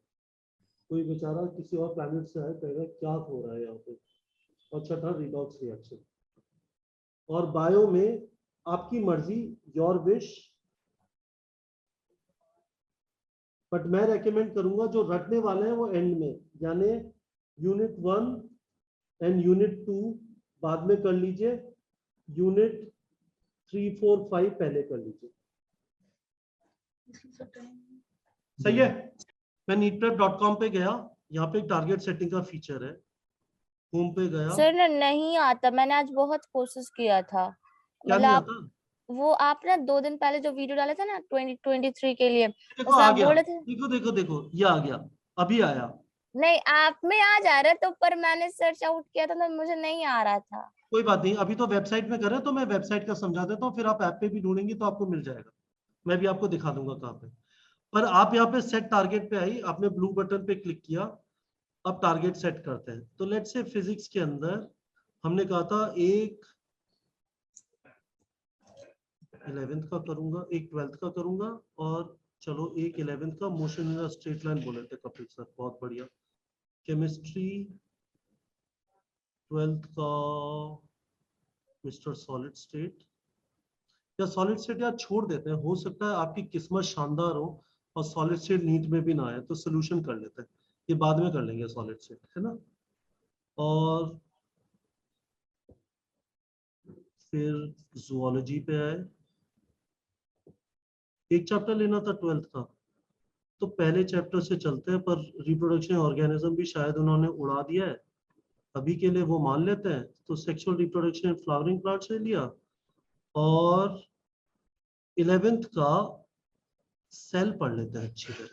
कोई बेचारा किसी और प्लैनेट से आया कहेगा क्या हो रहा है यहाँ पे। और छठा रिडॉक्स रिएक्शन। और बायो में आपकी मर्जी, योर विश, बट मैं रेकमेंड करूंगा जो रटने वाले हैं वो एंड में, यानी यूनिट 1 एंड यूनिट 2 बाद में कर लीजिए, यूनिट 3, 4, 5 पहले कर लीजिए। सही है? मैं neetprep.com पे गया, यहाँ पे टारगेट सेटिंग का फीचर है, होम पे गया। सर ना नहीं आता, मैंने आज बहुत कोशिश किया था। क्या नहीं आता? वो आप ना 2 दिन पहले जो वीडियो डाले थे ना 2023 के लिए, देखो उसमें आ आप गया, बोले थे। देखो देखो देखो ये आ गया, अभी आया। नहीं आप में आ जा रहा तो, पर मैंने सर्च आउट किया था तो मुझे नहीं आ रहा था। कोई बात नहीं, अभी तो वेबसाइट में कर रहे हैं तो मैं वेबसाइट का समझा देता हूँ, फिर आप ऐप पे भी ढूंढेंगे तो आपको मिल जाएगा, मैं भी आपको दिखा दूंगा कहाँ पे। पर आप यहाँ पे सेट टारगेट पे आई, आपने ब्लू बटन पे क्लिक किया, अब टारगेट सेट करते हैं। तो लेट्स से फिजिक्स के अंदर हमने कहा था एक 11th का करूंगा, एक 12th का करूंगा, और चलो एक 11th का मोशन इन स्ट्रेट लाइन बोले थे कपिल सर, बहुत बढ़िया। केमिस्ट्री 12th का मिस्टर सॉलिड स्टेट, या सॉलिड स्टेट यार छोड़ देते हैं, हो सकता है आपकी किस्मत शानदार हो और सॉलिड स्टेट नीट में भी ना आए, तो सोल्यूशन कर लेते हैं, ये बाद में कर लेंगे सॉलिड स्टेट, है ना। और फिर जूलॉजी पे आए, एक चैप्टर लेना था 12th का, तो पहले चैप्टर से चलते हैं, पर रिप्रोडक्शन ऑर्गेनिज्म भी शायद उन्होंने उड़ा दिया है, अभी के लिए वो मान लेते हैं। तो sexual reproduction in flowering plants ले लिया, और 11th का सेल पढ़ लेते हैं अच्छी तरह।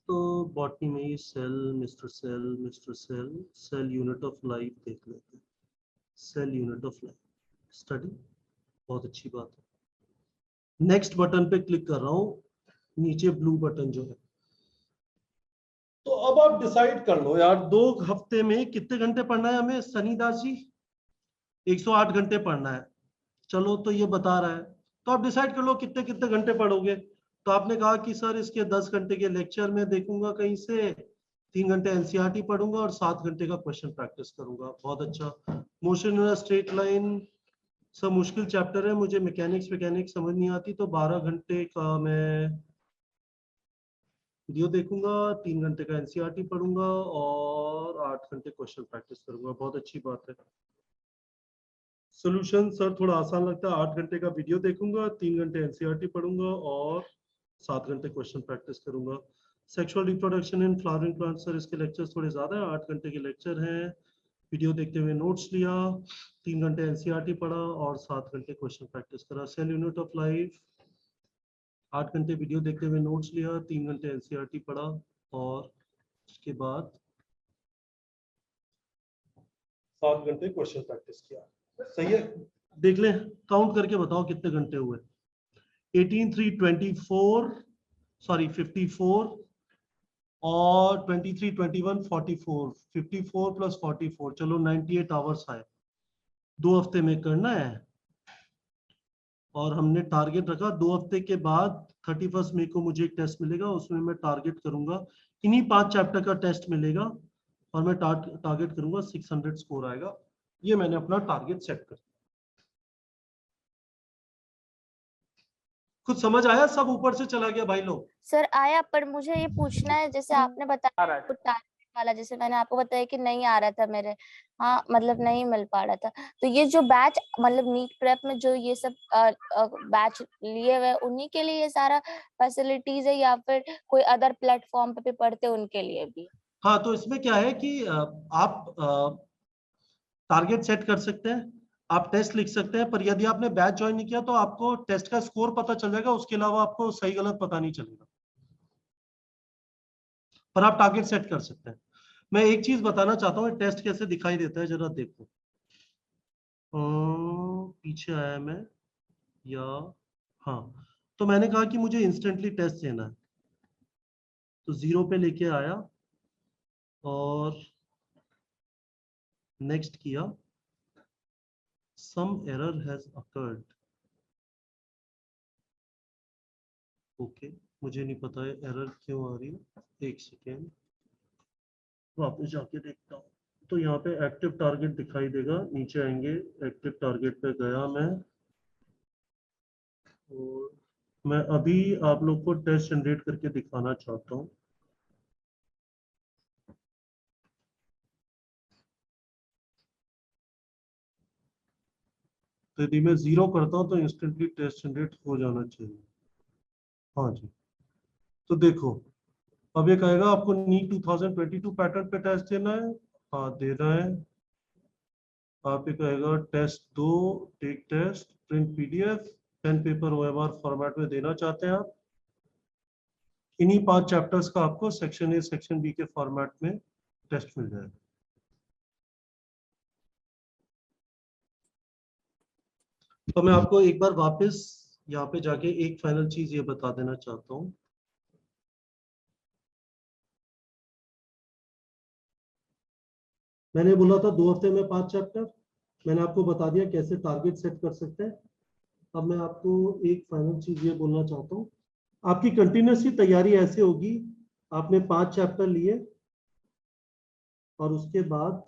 तो बॉटनी में ही cell, mister cell, cell unit of life देख लेते हैं। Cell unit of life study, बहुत अच्छी बात है। नेक्स्ट बटन पे क्लिक कर रहा हूँ, नीचे ब्लू बटन जो है। तो अब आप डिसाइड कर लो यार, 2 हफ्ते में कितने घंटे पढ़ना है हमें सनीदास जी? 108 घंटे पढ़ना है। चलो तो ये बता रहा है, तो आप डिसाइड कर लो कितने कितने घंटे पढ़ोगे। तो आपने कहा कि सर इसके 10 घंटे के लेक्चर में देखूंगा कहीं से, 3 घंटे एनसीईआरटी पढ़ूंगा और 7 घंटे का क्वेश्चन प्रैक्टिस करूंगा। बहुत अच्छा। मोशन इन स्ट्रेट लाइन सब मुश्किल चैप्टर है, मुझे मैकेनिक्स समझ नहीं आती, तो 12 घंटे का मैं वीडियो देखूंगा, 3 घंटे का एनसीईआरटी पढ़ूंगा और 8 घंटे क्वेश्चन प्रैक्टिस करूंगा। बहुत अच्छी बात है। सॉल्यूशन सर थोड़ा आसान लगता है, 8 घंटे का वीडियो देखूंगा, 3 घंटे एनसीईआरटी पढ़ूंगा और 7 घंटे क्वेश्चन प्रैक्टिस करूंगा। Sexual reproduction in flowering plant sir इसके लेक्चर्स थोड़े ज्यादा है, 8 घंटे के लेक्चर हैं, वीडियो देखते हुए नोट्स लिया, 3 घंटे एनसीईआरटी पढ़ा और 7 घंटे क्वेश्चन प्रैक्टिस करा। सेल यूनिट ऑफ लाइफ 8 घंटे वीडियो देखते हुए नोट्स लिया, 3 घंटे एनसीईआरटी पढ़ा और उसके बाद 7 घंटे क्वेश्चन प्रैक्टिस किया। सही है? देख लें, काउंट करके बताओ कितने घंटे हुए। 18 3 24 सॉरी 54 और 23 21 44, 54 प्लस 44 चलो 98 आवर्स आए। 2 हफ्ते में करना है और हमने टारगेट रखा 2 हफ्ते के बाद 31 मई को मुझे एक टेस्ट मिलेगा, उसमें मैं टारगेट करूंगा इन्हीं 5 चैप्टर का टेस्ट मिलेगा और मैं टारगेट करूंगा 600 स्कोर आएगा। ये मैंने अपना टारगेट सेट कर। कुछ समझ आया? सब ऊपर से चला गया भाई लोग? सर आया, पर मुझे ये पूछना है, जैसे आपने बताया आ रहा है। आपको टारगेट वाला, जैसे मैंने आपको बताया कि नहीं आ रहा था मेरे, हाँ मतलब नहीं मिल पा रहा था, तो ये जो बैच मतलब नीट प्रेप में जो ये सब बैच लिए हुए उन्हीं के लिए ये सारा फैसिलिटीज है या फिर कोई अदर प्लेटफॉर्म पे भी पढ़ते उनके लिए भी? हाँ, तो इसमें क्या है कि आप टारगेट सेट कर सकते हैं, आप टेस्ट लिख सकते हैं, पर यदि आपने बैच ज्वाइन नहीं किया तो आपको टेस्ट का स्कोर पता चल जाएगा, उसके अलावा आपको सही गलत पता नहीं चलेगा, पर आप टारगेट सेट कर सकते हैं। मैं एक चीज बताना चाहता हूँ, टेस्ट कैसे दिखाई देता है जरा देखो। पीछे आया मैं, या हाँ, तो मैंने कहा कि मुझे इंस्टेंटली टेस्ट देना है, तो 0 पे लेके आया और नेक्स्ट किया, some error has occurred। Okay, मुझे नहीं पता है एरर क्यों आ रही है, एक सेकेंड वापस जाके देखता हूँ। तो यहाँ पे एक्टिव टारगेट दिखाई देगा, नीचे आएंगे, एक्टिव टारगेट पे गया मैं और मैं अभी आप लोग को टेस्ट जनरेट करके दिखाना चाहता हूँ। तो यदि मैं 0 करता हूँ तो इंस्टेंटली टेस्ट जनरेट हो जाना चाहिए। हाँ जी, तो देखो अब ये कहेगा आपको नीट 2022 पैटर्न पे टेस्ट देना है, हाँ देना है। आप ये कहेगा test 2 tech test print PDF pen paper OMR format में देना चाहते हैं आप। इन्हीं 5 चैप्टर्स का आपको सेक्शन ए सेक्शन बी के फॉर्मेट में टेस्ट मिल जाएगा। तो मैं आपको एक बार वापस यहाँ पे जाके एक फाइनल चीज ये बता देना चाहता हूँ। मैंने बोला था 2 हफ्ते में 5 चैप्टर, मैंने आपको बता दिया कैसे टारगेट सेट कर सकते हैं। अब मैं आपको एक फाइनल चीज ये बोलना चाहता हूँ, आपकी कंटिन्यूसली तैयारी ऐसे होगी, आपने 5 चैप्टर लिए और उसके बाद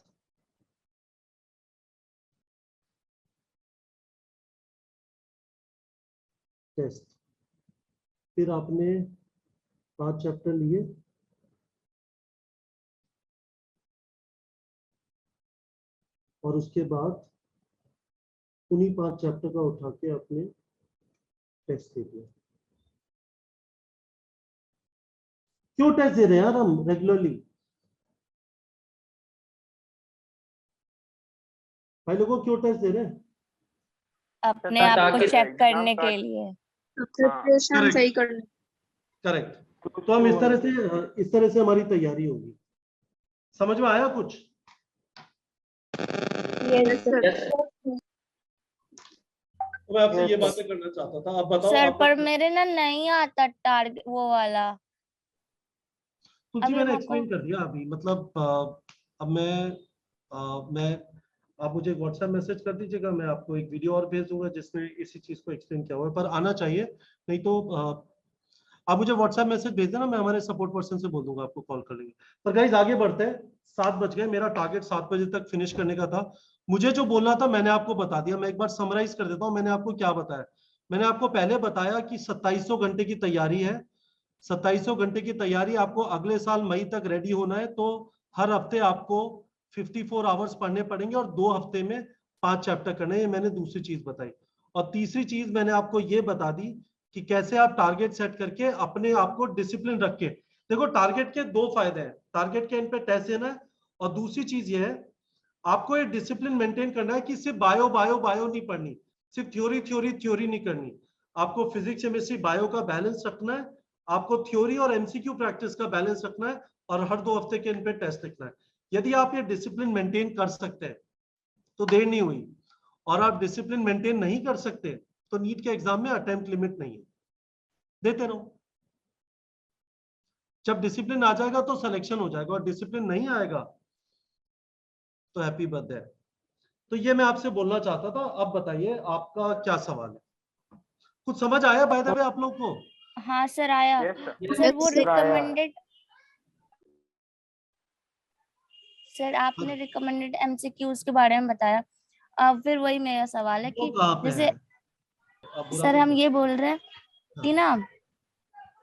टेस्ट, फिर आपने 5 चैप्टर लिए और उसके बाद उन्हीं 5 चैप्टर का उठा के आपने टेस्ट दे दिया। क्यों टेस्ट दे रहे हैं यार हम रेगुलरली? भाई लोगों क्यों टेस्ट दे रहे हैं? अपने आप को ताकि चेक करने के लिए, प्रिपरेशन सही करने। करेक्ट। तो हम इस तरह से हमारी तैयारी होगी। समझ में आया कुछ? Yes, sir. Yes. तो मैं आपसे ये Yes, sir. बातें करना चाहता था। अब बताओ सर आप पर मेरे ना नहीं आता टारगेट वो वाला। तुलसी अभी मैंने हम एक्सप्लेन आपको कर दिया अभी, मतलब अब मैं आप मुझे व्हाट्सएप मैसेज कर दीजिएगा, मैं आपको एक वीडियो और भेज दूंगा जिसमें इसी चीज को एक्सप्लेन किया हुआ है, पर आना चाहिए, नहीं तो आप मुझे व्हाट्सएप मैसेज भेज देना, मैं हमारे सपोर्ट पर्सन से बोल दूंगा, आपको कॉल कर लेंगे। पर गाइस आगे बढ़ते हैं, 7 बज गए, मेरा टारगेट 7 बजे तक फिनिश करने का था। मुझे जो बोलना था मैंने आपको बता दिया, मैं एक बार समराइज कर देता हूँ मैंने आपको क्या बताया। मैंने आपको पहले बताया कि 2700 घंटे की तैयारी है, 2700 घंटे की तैयारी, आपको अगले साल मई तक रेडी होना है, तो हर हफ्ते आपको 54 आवर्स पढ़ने पड़ेंगे और 2 हफ्ते में 5 चैप्टर करने हैं, ये मैंने दूसरी चीज बताई। और तीसरी चीज मैंने आपको ये बता दी कि कैसे आप टारगेट सेट करके अपने आप को डिसिप्लिन रख के, देखो टारगेट के 2 फायदे हैं, टारगेट के इन पे टेस्ट देना है, और दूसरी चीज ये है आपको ये डिसिप्लिन मेंटेन करना है कि सिर्फ बायो बायो बायो नहीं पढ़नी, सिर्फ थ्योरी थ्योरी थ्योरी नहीं करनी, आपको फिजिक्स केमिस्ट्री बायो का बैलेंस रखना है, आपको थ्योरी और एमसीक्यू प्रैक्टिस का बैलेंस रखना है, और हर 2 हफ्ते के इन पे टेस्ट लिखना है। यदि आप ये डिसिप्लिन मेंटेन कर सकते हैं तो देर नहीं हुई, और आप डिसिप्लिन मेंटेन नहीं कर सकते तो नीट के एग्जाम में अटेम्प्ट लिमिट नहीं है, देते रहो। जब डिसिप्लिन आ जाएगा तो सिलेक्शन हो जाएगा, और डिसिप्लिन नहीं आएगा तो हैप्पी बर्थडे। तो ये मैं आपसे बोलना चाहता था। अब बताइए आपका क्या सवाल है, कुछ समझ आया बाय द वे आप लोग को? हाँ सर आया। Yes, sir. सर वो Yes, sir. रिकमेंडेड, सर आपने रिकमेंडेड एमसीक्यूज के बारे में बताया, अब फिर वही मेरा सवाल है वो कि कहाँ पे जैसे है? आप बुरा सर मत हम मानो। ये बोल रहे हैं कि ना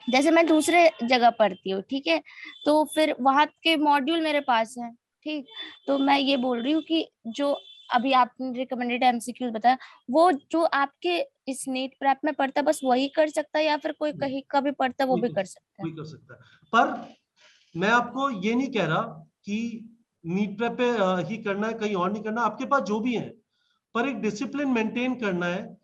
जैसे मैं दूसरे जगह पढ़ती हूँ, ठीक है, तो फिर वहां के मॉड्यूल मेरे पास है, ठीक, तो मैं ये बोल रही हूँ कि जो अभी आपने रिकमेंडेड एमसीक्यूज बताया, वो जो आपके इस नीट प्रेप में पढ़ता है बस वही कर सकता है, या फिर कोई कहीं का भी पढ़ता है वो भी कर सकता है? कोई कर सकता है, पर मैं आपको ये नहीं कह रहा कि नीट प्रेप पे ही करना है, कहीं और नहीं करना, आपके पास जो भी है, पर एक डिसिप्लिन मेंटेन करना है।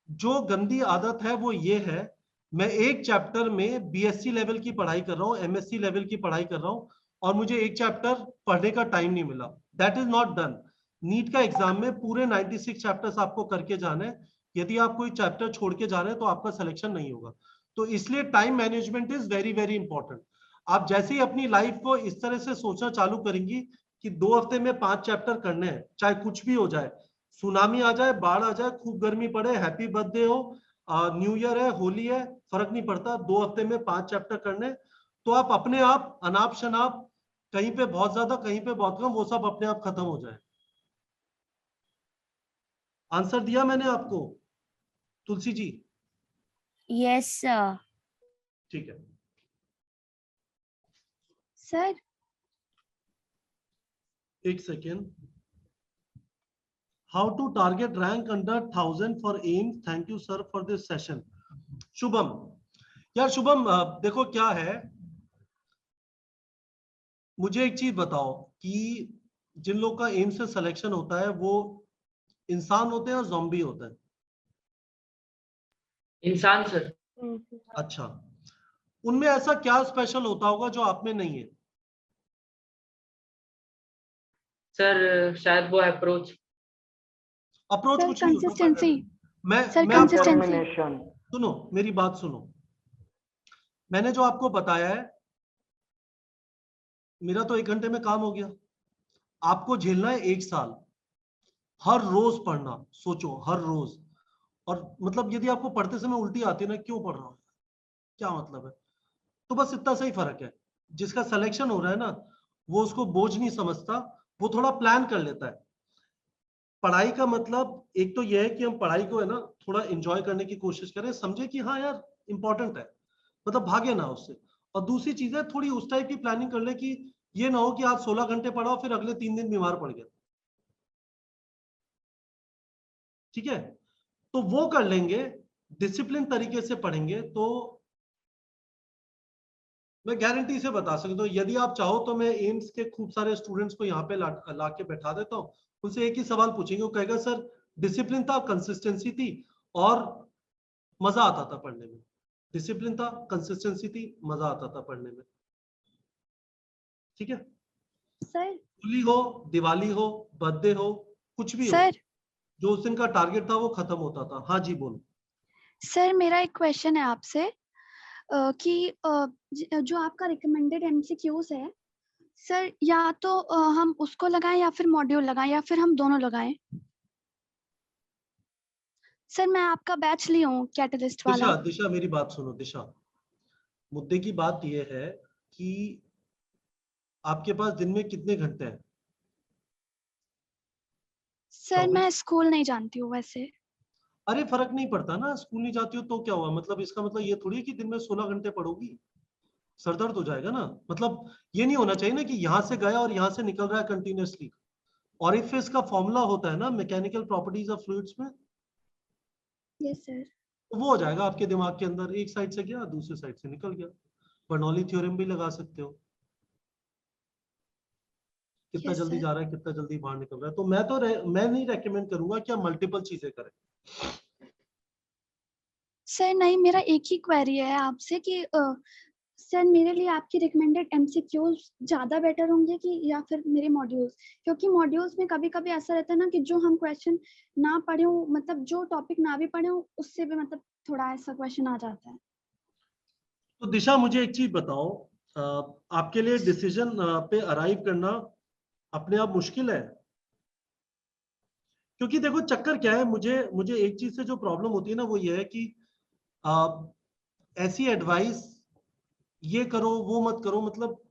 जो गंदी आदत है वो ये है, मैं एक चैप्टर में बीएससी लेवल की पढ़ाई कर रहा हूँ, एमएससी लेवल की पढ़ाई कर रहा हूँ, और मुझे एक चैप्टर पढ़ने का टाइम नहीं मिला, that is not done. NEET का एग्जाम में पूरे 96 चैप्टर्स आपको करके जाने हैं, यदि आप कोई चैप्टर छोड़ के जा रहे हैं तो आपका सिलेक्शन नहीं होगा। तो इसलिए time management is very very important. आप जैसे ही अपनी लाइफ को इस तरह से सोचना चालू करेंगी कि 2 हफ्ते में 5 चैप्टर करने हैं, चाहे कुछ भी हो जाए, सुनामी आ जाए, बाढ़ आ जाए, खूब गर्मी पड़े, हैप्पी बर्थडे हो, न्यू ईयर है, होली है, फर्क नहीं पड़ता, 2 हफ्ते में 5 चैप्टर करने, तो आप अपने आप अनाप शनाप, कहीं पे बहुत ज्यादा कहीं पे बहुत कम, वो सब अपने आप खत्म हो जाए। आंसर दिया मैंने आपको तुलसी जी? Yes sir. ठीक है। सर एक second. How to target rank under 1000 for AIIMS, thank you sir for this session. Shubham, यार शुभम देखो क्या है, मुझे एक चीज बताओ कि जिन लोग का एम्स से सिलेक्शन होता है वो इंसान होते हैं या ज़ॉम्बी होते हैं? इंसान सर। अच्छा, उनमें ऐसा क्या स्पेशल होता होगा जो आप में नहीं है? सर शायद वो अप्रोच। अप्रोच सर कुछ नहीं होता। कंसिस्टेंसी, मैं सर मैं आपको कंसिस्टेंसी। सुनो, मेरी बात सुनो, मैंने जो आपको बताया है, मेरा तो 1 घंटे में काम हो गया, आपको झेलना है 1 साल, हर रोज पढ़ना, सोचो हर रोज। और मतलब यदि आपको पढ़ते समय उल्टी आती है ना, क्यों पढ़ रहा हूँ, क्या मतलब है, तो बस इतना सही फर्क है। जिसका सिलेक्शन हो रहा है ना, वो उसको बोझ नहीं समझता, वो थोड़ा प्लान कर लेता है। पढ़ाई का मतलब एक तो यह है कि हम पढ़ाई को है ना थोड़ा एंजॉय करने की कोशिश करें, समझे कि हाँ यार इंपॉर्टेंट है, मतलब भागे ना उससे। और दूसरी चीज है थोड़ी उस टाइप की प्लानिंग कर ले कि ये ना हो कि आप 16 घंटे पढ़ाओ फिर अगले 3 दिन बीमार पड़ गए, ठीक है, तो वो कर लेंगे, डिसिप्लिन तरीके से पढ़ेंगे तो मैं गारंटी से बता सकता हूँ। यदि आप चाहो तो मैं एम्स के खूब सारे स्टूडेंट्स को यहाँ पे ला के बैठा देता हूँ, उनसे एक ही सवाल पूछेंगे, वो कहेगा सर डिसिप्लिन था, कंसिस्टेंसी थी, और मजा आता था पढ़ने में। डिसिप्लिन था, कंसिस्टेंसी थी, मजा आता था पढ़ने में, ठीक है। सर होली हो, दिवाली हो, बर्थडे हो, कुछ भी हो, सर जो उस दिन का टारगेट था वो खत्म होता था। हाँ जी बोलो। सर मेरा एक क्वेश्चन है आपसे कि जो आपका रिकमेंडेड एमसीक्यूज है सर, या तो हम उसको लगाएं या फिर मॉड्यूल लगाएं या फिर हम दोनों लगाएं। सर मैं आपका बैच ली हूँ कैटलिस्ट वाला। दिशा, दिशा मेरी बात सुनो। दिशा, मुद्दे की बात यह है कि आपके पास दिन में कितने घंटे हैं? सर 24? मैं स्कूल नहीं जानती हूँ वैसे। अरे फर्क नहीं पड़ता ना, स्कूल नहीं जाती हो तो क्या हुआ, मतलब इसका मतलब ये थोड़ी है कि दिन में 16 घंटे पढ़ोगी। सर दर्द हो जाएगा ना। मतलब ये नहीं होना चाहिए ना कि यहाँ से गया और यहाँ से निकल रहा है कंटिन्यूअसली। ऑरिफिस का फॉर्मूला होता है ना मैकेनिकल प्रॉपर्टीज ऑफ फ्लूइड्स में, यस सर। तो वो हो जाएगा आपके दिमाग के अंदर, एक साइड से गया दूसरी साइड से निकल गया। बर्नौली थ्योरम भी लगा सकते हो, कितना यस जल्दी सर। जा रहा है कितना जल्दी बाहर निकल रहा है। तो मैं नहीं रेकमेंड करूंगा कि आप मल्टीपल चीजें करें। सर नहीं, मेरा एक ही क्वेरी है आपसे कि सर मेरे लिए आपकी रिकमेंडेड एमसीक्यूज ज्यादा बेटर होंगे कि या फिर मेरे मॉड्यूल्स, क्योंकि मॉड्यूल्स में कभी कभी ऐसा रहता है ना कि जो हम क्वेश्चन ना पढ़े हो, मतलब जो टॉपिक ना भी पढ़े हो उससे भी मतलब थोड़ा ऐसा क्वेश्चन आ जाता है। तो दिशा मुझे एक चीज बताओ, आपके लिए डिसीजन पे अराइव करना अपने आप मुश्किल है? क्योंकि देखो चक्कर क्या है, मुझे मुझे एक चीज से जो प्रॉब्लम होती है ना वो ये है कि ऐसी एडवाइस ये करो वो मत करो, मतलब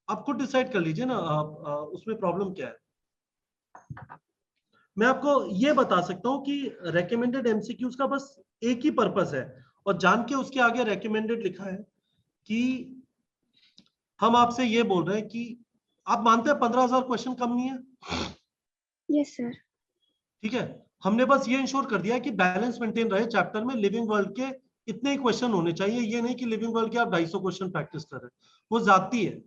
आप खुद डिसाइड कर लीजिए ना उसमें प्रॉब्लम क्या है। मैं आपको ये बता सकता हूं कि रेकमेंडेड एमसीक्यूज का बस एक ही पर्पस है, और जान के उसके आगे रेकमेंडेड लिखा है कि हम आपसे ये बोल रहे हैं कि आप मानते हैं 15,000 क्वेश्चन कम नहीं है? Yes sir. ठीक है, हमने बस ये इंश्योर कर दिया है कि बैलेंस मेंटेन रहे चैप्टर में। लिविंग वर्ल्ड के इतने ही क्वेश्चन होने चाहिए, ये नहीं कि लिविंग वर्ल्ड के आप 250 क्वेश्चन प्रैक्टिस कर रहे हैं, वो ज्यादती है।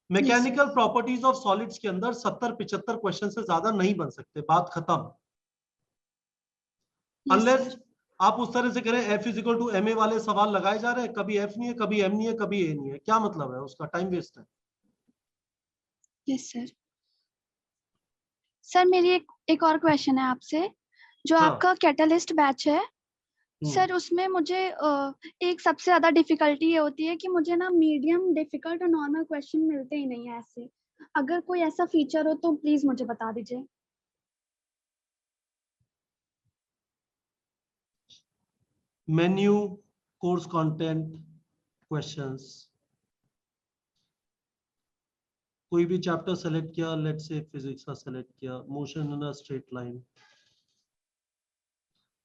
मैकेनिकल प्रॉपर्टीज ऑफ सॉलिड्स के अंदर 70-75 क्वेश्चन से ज्यादा नहीं बन सकते, बात खत्म। अनलेस आप उस तरह से करें F = ma वाले सवाल लगाए जा रहे हैं, कभी F नहीं है, कभी M नहीं है, कभी A नहीं है, क्या मतलब है उसका? टाइम वेस्ट है। Yes sir. सर मेरी एक और क्वेश्चन है आपसे, जो हाँ। आपका कैटलिस्ट बैच है सर, उसमें मुझे एक सबसे ज्यादा डिफिकल्टी ये होती है कि मुझे ना मीडियम डिफिकल्ट और नॉर्मल क्वेश्चन मिलते ही नहीं है ऐसे। अगर कोई ऐसा फीचर हो तो प्लीज मुझे बता दीजिए। मेन्यू, कोर्स कंटेंट, क्वेश्चंस, कोई भी चैप्टर सेलेक्ट किया, लेट्स से फिजिक्स का सेलेक्ट किया, motion in a straight line.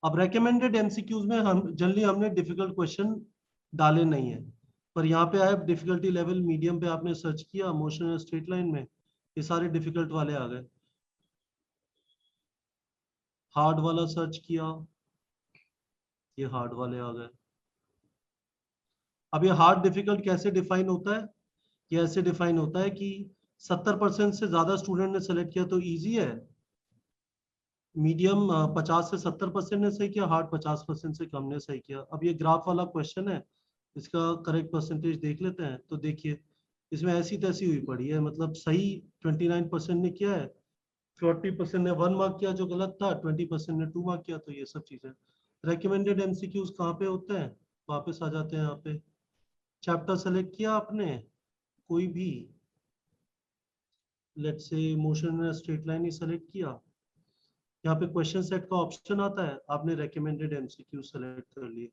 अब रेकमेंडेड एमसीक्यूज में हम जनरली हमने डिफिकल्ट क्वेश्चन डाले नहीं है, पर यहाँ पे आए डिफिकल्टी लेवल मीडियम पे, आपने सर्च किया मोशन इन स्ट्रेट लाइन में, ये सारे डिफिकल्ट वाले आ गए। हार्ड वाला सर्च किया, ये हार्ड वाले आ गए। अब ये हार्ड डिफिकल्ट कैसे डिफाइन होता है? ये ऐसे डिफाइन होता है कि 70% से ज्यादा स्टूडेंट ने सेलेक्ट किया तो इजी है, मीडियम 50 से 70% ने सही किया, हार्ड 50% से कम ने सही किया। अब ये ग्राफ वाला क्वेश्चन है, इसका करेक्ट परसेंटेज देख लेते हैं। तो देखिए इसमें ऐसी तैसी हुई पड़ी है, मतलब सही 29% ने किया है, 40% ने 1 मार्क किया जो गलत था, 20% ने 2 मार्क किया। तो ये सब चीजें रेकमेंडेड एमसीक्यूज कहाँ पे होते हैं, वापस आ जाते हैं यहाँ पे। चैप्टर सेलेक्ट किया आपने कोई भी, let's say motion straight line he select किया, यहाँ पे क्वेश्चन सेट का ऑप्शन आता है, आपने रेकमेंडेड एमसीक्यू सेलेक्ट कर लिए।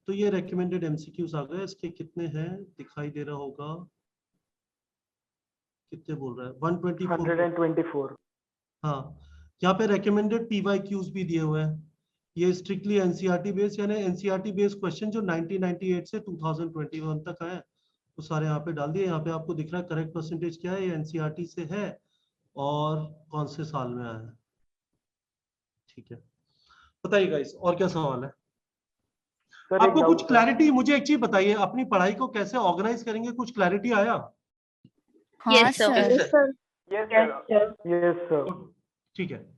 तो ये रेकमेंडेड एमसीक्यूज आ गए। इसके कितने हैं दिखाई दे रहा होगा, कितने बोल रहा है 124। हाँ, यहाँ पे रेकमेंडेड पीवाईक्यूज भी दिए हुए हैं। ये स्ट्रिक्टली एनसीईआरटी बेस्ड, यानी एनसीईआरटी बेस्ड क्वेश्चन जो 1998 से 2021 तक आए, वो सारे यहाँ पे डाल दिए। यहाँ पे आपको दिख रहा है करेक्ट परसेंटेज क्या है, ये एनसीईआरटी से है और कौन से साल में आया है। ठीक है, बताइए गाइस और क्या सवाल है? आपको कुछ क्लैरिटी, मुझे एक चीज बताइए, अपनी पढ़ाई को कैसे ऑर्गेनाइज करेंगे, कुछ क्लैरिटी आया? Yes sir. Yes sir. ठीक है,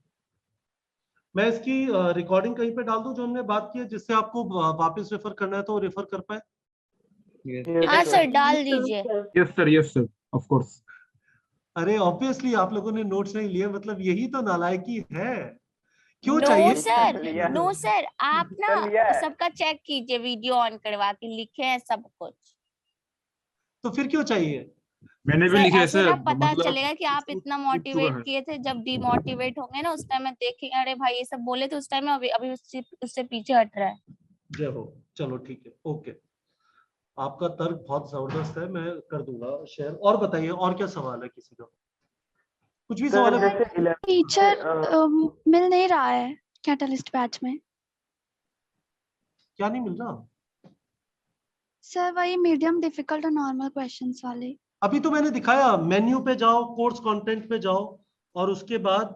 मैं इसकी रिकॉर्डिंग कहीं पे डाल दूं जो हमने बात की है, जिससे आपको वापस रेफर करना है तो रेफर कर पाए। Yes. हाँ sir. सर डाल दीजिए। Yes sir of course. अरे ऑब्वियसली आप लोगों ने नोट्स नहीं लिए, मतलब यही तो नालायकी है। क्यों नो चाहिए? सर, लिया। नो सर, आप ना सर, लिया है। सबका चेक कीजिए, वीडियो ऑन करवा के लिखे हैं सब कुछ। तो फिर क्यों चाहिए? मैंने भी सर लिखे ऐसे ऐसे, ना पता मतलब चलेगा कि आप छूट इतना छूट चुका मोटिवेट है। किए थे, जब डिमोटिवेट होंगे ना उस टाइम में देखेंगे अरे भाई ये सब बोले थे उस टाइम में, अभी अभी उससे पीछे हट रहा है। जय हो। चलो ठीक है, ओके। आपका तर्क बहुत जबरदस्त है, मैं कर दूंगा शेयर। और बताइए, और क्या सवाल है किसी का? कुछ भी सवाल सर है? जैसे 11 टीचर मिल नहीं रहा है कैटलिस्ट बैच में। क्या नहीं मिल रहा? सर वही मीडियम डिफिकल्ट और नॉर्मल क्वेश्चंस वाले। अभी तो मैंने दिखाया, मेन्यू पे जाओ, कोर्स कंटेंट पे जाओ, और उसके बाद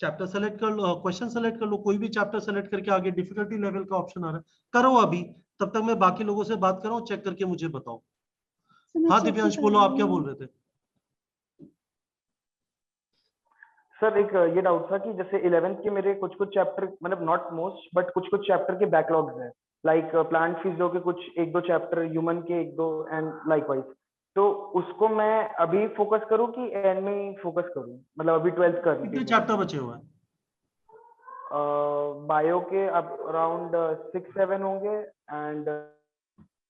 चैप्टर सेलेक्ट कर लो, क्वेश्चन सेलेक्ट कर लो, कोई भी चैप्टर सेलेक्ट करके आगे डिफिकल्टी लेवल का ऑप्शन आ रहा है, करो अभी। तब तक मैं बाकी लोगों से बात कर रहा हूँ, चेक करके मुझे बताओ। सर मैं हाँ चेक ही दिव्यांश कर बोलो, रही आप क्या हूँ। बोल रहे थे? सर एक ये डाउट था कि जैसे 11th के मेरे कुछ कुछ चैप्टर, मतलब नॉट मोस्ट बट कुछ कुछ चैप्टर के बैकलॉग्स हैं, लाइक प्लांट फिजियो के कुछ एक दो चैप्टर, ह्यूमन के एक दो, एंड लाइकवाइज। तो उसको मैं अभी फोकस करूं कि एंड में फोकस करूं, मतलब अभी 12th कर कितने चैप्टर बचे हुए हैं? बायो के अब अराउंड 6-7 होंगे, एंड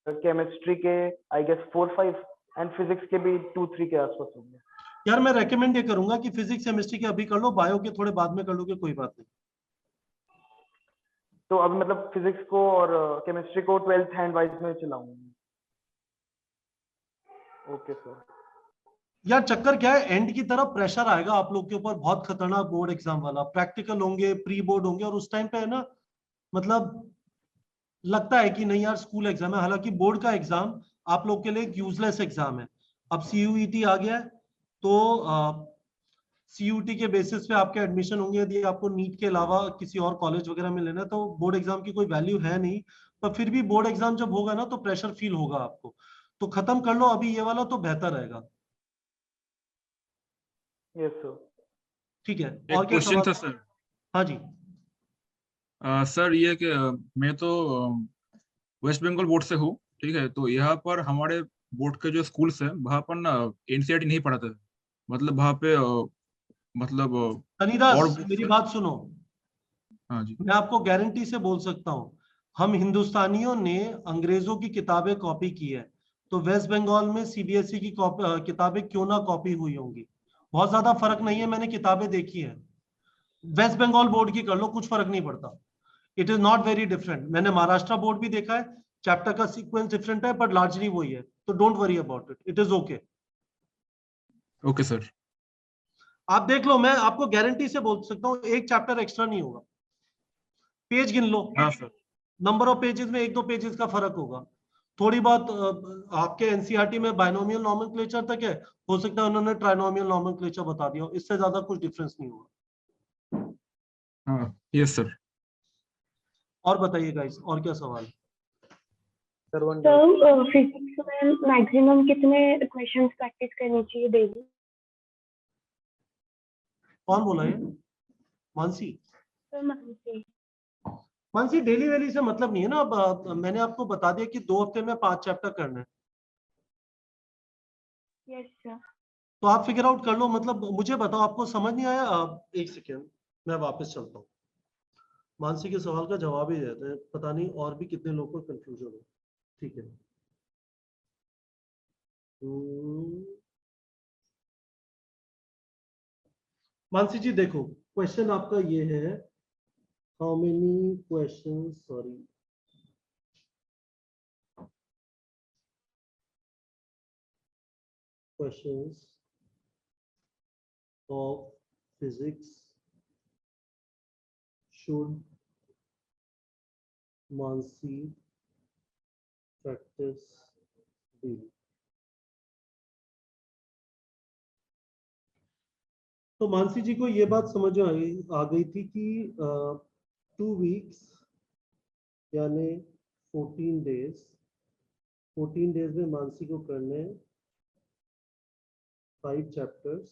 केमिस्ट्री के आई गेस 4-5, एंड फिजिक्स के भी 2-3 के आसपास होंगे। यार मैं रेकमेंड ये करूंगा कि फिजिक्स केमिस्ट्री के अभी कर लो, बायो के थोड़े बाद में कर लोगे, कोई बात नहीं। तो अभी मतलब फिजिक्स को और केमिस्ट्री को 12th हैंड वाइज में चलाऊंगा। Okay sir. यार चक्कर क्या है, एंड की तरफ प्रेशर आएगा आप लोग के ऊपर, बहुत खतरनाक बोर्ड एग्जाम वाला, प्रैक्टिकल होंगे, प्री बोर्ड होंगे, और उस टाइम पे है ना, मतलब लगता है कि नहीं यार स्कूल एग्जाम है, हालांकि बोर्ड का एग्जाम आप लोग के लिए एक यूजलेस एग्जाम है। अब सीयूईटी आ गया है, तो सीयूटी के बेसिस पे आपके एडमिशन होंगे। यदि आपको नीट के अलावा किसी और कॉलेज वगैरह में लेना है तो बोर्ड एग्जाम की कोई वैल्यू है नहीं, पर फिर भी बोर्ड एग्जाम जब होगा ना तो प्रेशर फील होगा आपको, तो खत्म कर लो अभी ये वाला तो बेहतर रहेगा। Yes sir. ठीक है, एक और क्या क्वेश्चन सवाल? था सर। हाँ जी। सर ये कि मैं तो वेस्ट बंगाल बोर्ड से हूँ, ठीक है, तो यहाँ पर हमारे बोर्ड के जो स्कूल्स हैं वहाँ पर ना एनसीईआरटी नहीं पढ़ाते, मतलब वहाँ पे मतलब और शनिदास बुक्स मेरी है। बात सुनो, हाँ जी। मैं आपको गारंटी से बोल सकता हूँ, हम हिंदुस्तानियों ने अंग्रेजों की किताबें कॉपी की है, तो वेस्ट बंगाल में सीबीएसई की किताबें क्यों ना कॉपी हुई होंगी। बहुत ज्यादा फर्क नहीं है, मैंने किताबें देखी है। वेस्ट बंगाल बोर्ड की कर लो, कुछ फर्क नहीं पड़ता। It is not very different. मैंने महाराष्ट्र बोर्ड भी देखा है, चैप्टर का सीक्वेंस डिफरेंट है बट लार्जली वही है, तो don't worry about it, it is okay. Okay sir. आप देख लो, मैं आपको गारंटी से बोल सकता हूँ एक चैप्टर एक्स्ट्रा नहीं होगा। पेज गिन लो, हाँ सर। नंबर ऑफ पेजेस में एक दो पेजेस का फर्क होगा। थोड़ी बहुत आपके एनसीईआरटी में बायनोमियल नोमेनक्लेचर तक है, हो सकता है उन्होंने ट्राइनोमियल नोमेनक्लेचर बता दिया हो, इससे ज्यादा कुछ डिफरेंस नहीं होगा। हाँ यस सर। और बताइए गाइस, और क्या सवाल? Sir one doubt. तो फिजिक्स में मैक्सिमम कितने क्वेश्चंस प्रैक्टिस करनी चाहिए डेली? कौन बोला ये? Mansi? Sir Mansi. Mansi daily valley से मतलब नहीं है ना। अब मैंने आपको बता दिया कि 2 हफ्ते में 5 चैप्टर करना है, यस सर। तो आप फिगर आउट कर लो। मतलब मुझे बताओ, आपको समझ नहीं आया? एक सेकेंड, मैं वापस चलता हूँ, मानसी के सवाल का जवाब ही देते हैं, पता नहीं और भी कितने लोगों को कंफ्यूजन हो। ठीक है। मानसी जी देखो, क्वेश्चन आपका ये है, how many question, sorry, questions of physics should Mansi practice daily? तो मानसी जी को ये बात समझ आ गई थी कि 2 वीक्स यानी 14 डेज में मानसी को करने 5 चैप्टर्स।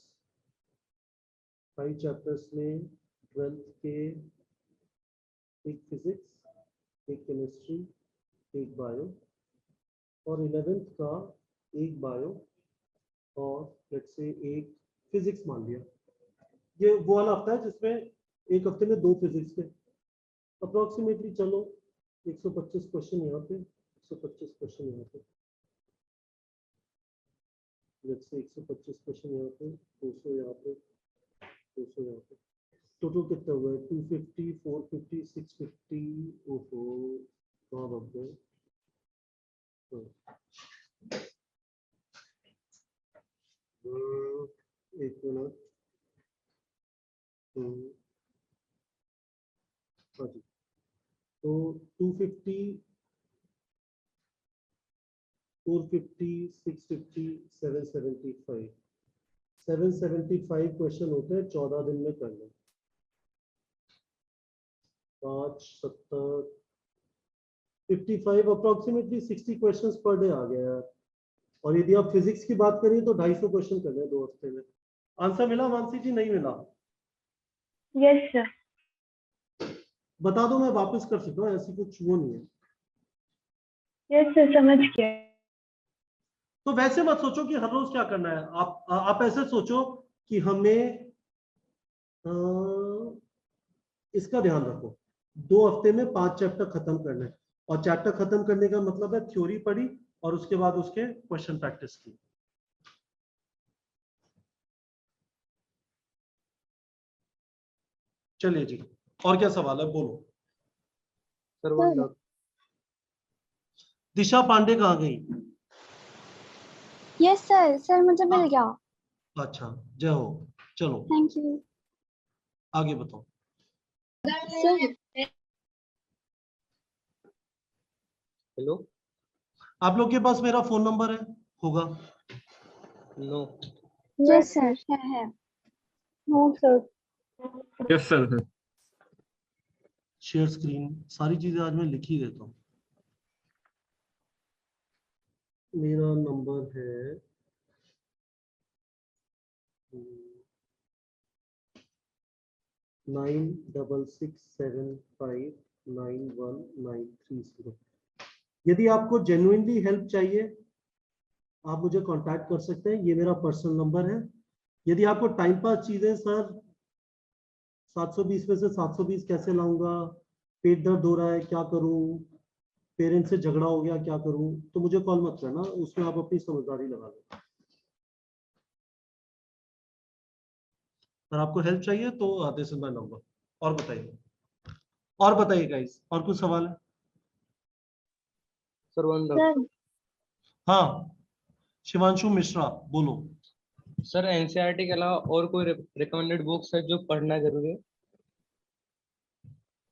5 चैप्टर्स में 12th के एक फिजिक्स, एक केमिस्ट्री, एक बायो, और 11th का एक बायो और लेट्स से एक फिजिक्स मान लिया। ये वो वाला हफ्ता है जिसमें एक हफ्ते में 2 फिजिक्स के अप्रोक्सीमेटली। चलो 125 क्वेश्चन यहाँ पे, 125 क्वेश्चन यहाँ पे, लेट्स से 125 क्वेश्चन यहाँ पे, 200 यहाँ पे, 200 यहाँ पे। टोटल कितना हुआ है? 250, 450, 650। ओहो कहाँ भाग गए? एक मिनट। हाँ जी, तो 250, 450, 650, 775, 775 क्वेश्चन होते हैं 14 दिन में करने। 5, 70, 55, अप्रोक्सीमेटली 60 क्वेश्चंस पर डे आ गया यार। और यदि आप फिजिक्स की बात करें तो 250 क्वेश्चन करने 2 हफ्ते में। आंसर मिला मानसी जी? नहीं मिला? Yes sir. बता दो, मैं वापस कर सकता हूँ, ऐसी कुछ वो नहीं है। यस सर, समझ गया। तो वैसे मत सोचो कि हर रोज क्या करना है। आप ऐसे सोचो कि हमें इसका ध्यान रखो, 2 हफ्ते में 5 चैप्टर खत्म करना है। और चैप्टर खत्म करने का मतलब है थ्योरी पढ़ी और उसके बाद उसके क्वेश्चन प्रैक्टिस की। चलिए जी, और क्या सवाल है? बोलो। सर 1 लाख। दिशा पांडे कहाँ गई? यस सर, सर मुझे मिल गया। अच्छा, जय हो। चलो थैंक यू आगे बताओ। सर। हेलो। आप लोग के पास मेरा फोन नंबर है होगा? नो। यस सर, है। No sir. Yes sir. Share screen, सारी चीजें आज मैं लिख ही देता हूँ। मेरा नंबर है 9667591930। यदि आपको जेन्युइनली हेल्प चाहिए आप मुझे कांटेक्ट कर सकते हैं, ये मेरा पर्सनल नंबर है। यदि आपको टाइम पास चीजें, सर 720 में से 720 कैसे लाऊंगा, पेट दर्द हो रहा है क्या करूं, पेरेंट्स से झगड़ा हो गया क्या करूं, तो मुझे कॉल मत करना, उसमें आप अपनी समझदारी लगा लो। अगर आपको हेल्प चाहिए तो दिस इज माय नंबर। और बताइए गाइस, और कुछ सवाल है? सर 1 लाख। सर हाँ शिवांशु मिश्रा बोलो। सर एनसीईआरटी के अलावा और कोई रिकमेंडेड बुक्स है जो पढ़ना जरूरी है?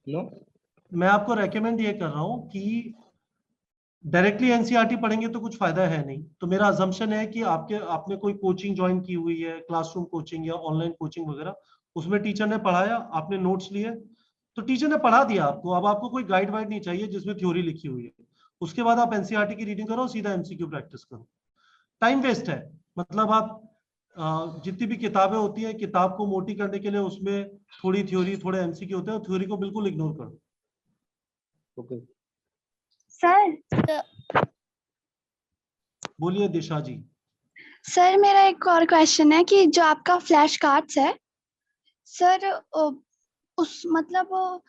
नो। मैं आपको रेकमेंड ये कर रहा हूँ कि डायरेक्टली एनसीईआरटी पढ़ेंगे तो कुछ फायदा है नहीं। तो मेरा अजम्पशन है कि आपने कोई कोचिंग ज्वाइन की हुई है, क्लासरूम कोचिंग या ऑनलाइन कोचिंग वगैरह, उसमें टीचर ने पढ़ाया, आपने नोट्स लिए, तो टीचर ने पढ़ा दिया आपको। अब आपको कोई गाइड वाइड नहीं चाहिए जिसमें थ्योरी लिखी हुई है। उसके बाद आप एनसीईआरटी की रीडिंग करो, सीधा एमसीक्यू प्रैक्टिस करो। टाइम वेस्ट है। मतलब आप जितनी भी किताबें होती है, किताब को मोटी करने के लिए उसमें थोड़ी थ्योरी थोड़े एमसीक्यू होते हैं, थ्योरी को बिल्कुल इग्नोर करो। ओके। सर बोलिए दिशा जी। सर मेरा एक और क्वेश्चन है कि जो आपका फ्लैश कार्ड्स है सर, उस मतलब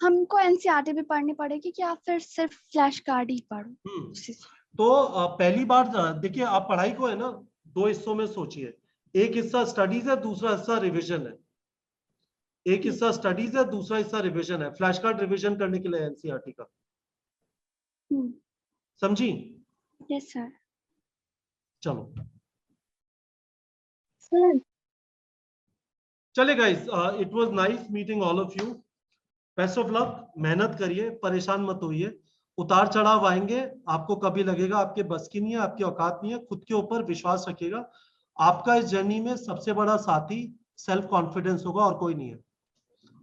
हमको एनसीईआरटी भी पढ़नी पड़ेगी कि आप फिर सिर्फ फ्लैश कार्ड ही पढ़ो? तो पहली बार देखिए, आप पढ़ाई को है ना 2 हिस्सों में सोचिए। एक हिस्सा स्टडीज है, दूसरा हिस्सा रिवीजन है। एक हिस्सा स्टडीज है, दूसरा हिस्सा रिवीजन है। फ्लैश कार्ड रिवीजन करने के लिए एनसीईआरटी का, समझी? Yes sir. चलो सर चले guys, it was nice meeting all of you. Best of luck, मेहनत करिए, परेशान मत होइए। उतार चढ़ाव आएंगे, आपको कभी लगेगा आपके बस की नहीं है, आपकी औकात नहीं है, खुद के ऊपर विश्वास रखिएगा। आपका इस जर्नी में सबसे बड़ा साथी सेल्फ कॉन्फिडेंस होगा और कोई नहीं है।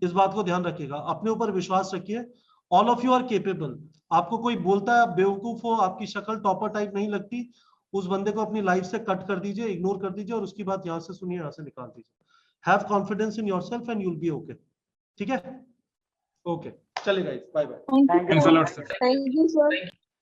इस बात को ध्यान रखिएगा, अपने ऊपर विश्वास रखिए। All of you are capable. आपको कोई बोलता है आप बेवकूफ हो, आपकी शक्ल टॉपर टाइप नहीं लगती, उस बंदे को अपनी लाइफ से कट कर दीजिए, इग्नोर कर दीजिए और उसकी बात यहाँ से सुनिए, यहाँ से निकाल दीजिए। Have confidence in yourself and you will be okay. ठीक है? ओके, चले guys, bye bye. Thank you thanks a lot sir. Thank you sir.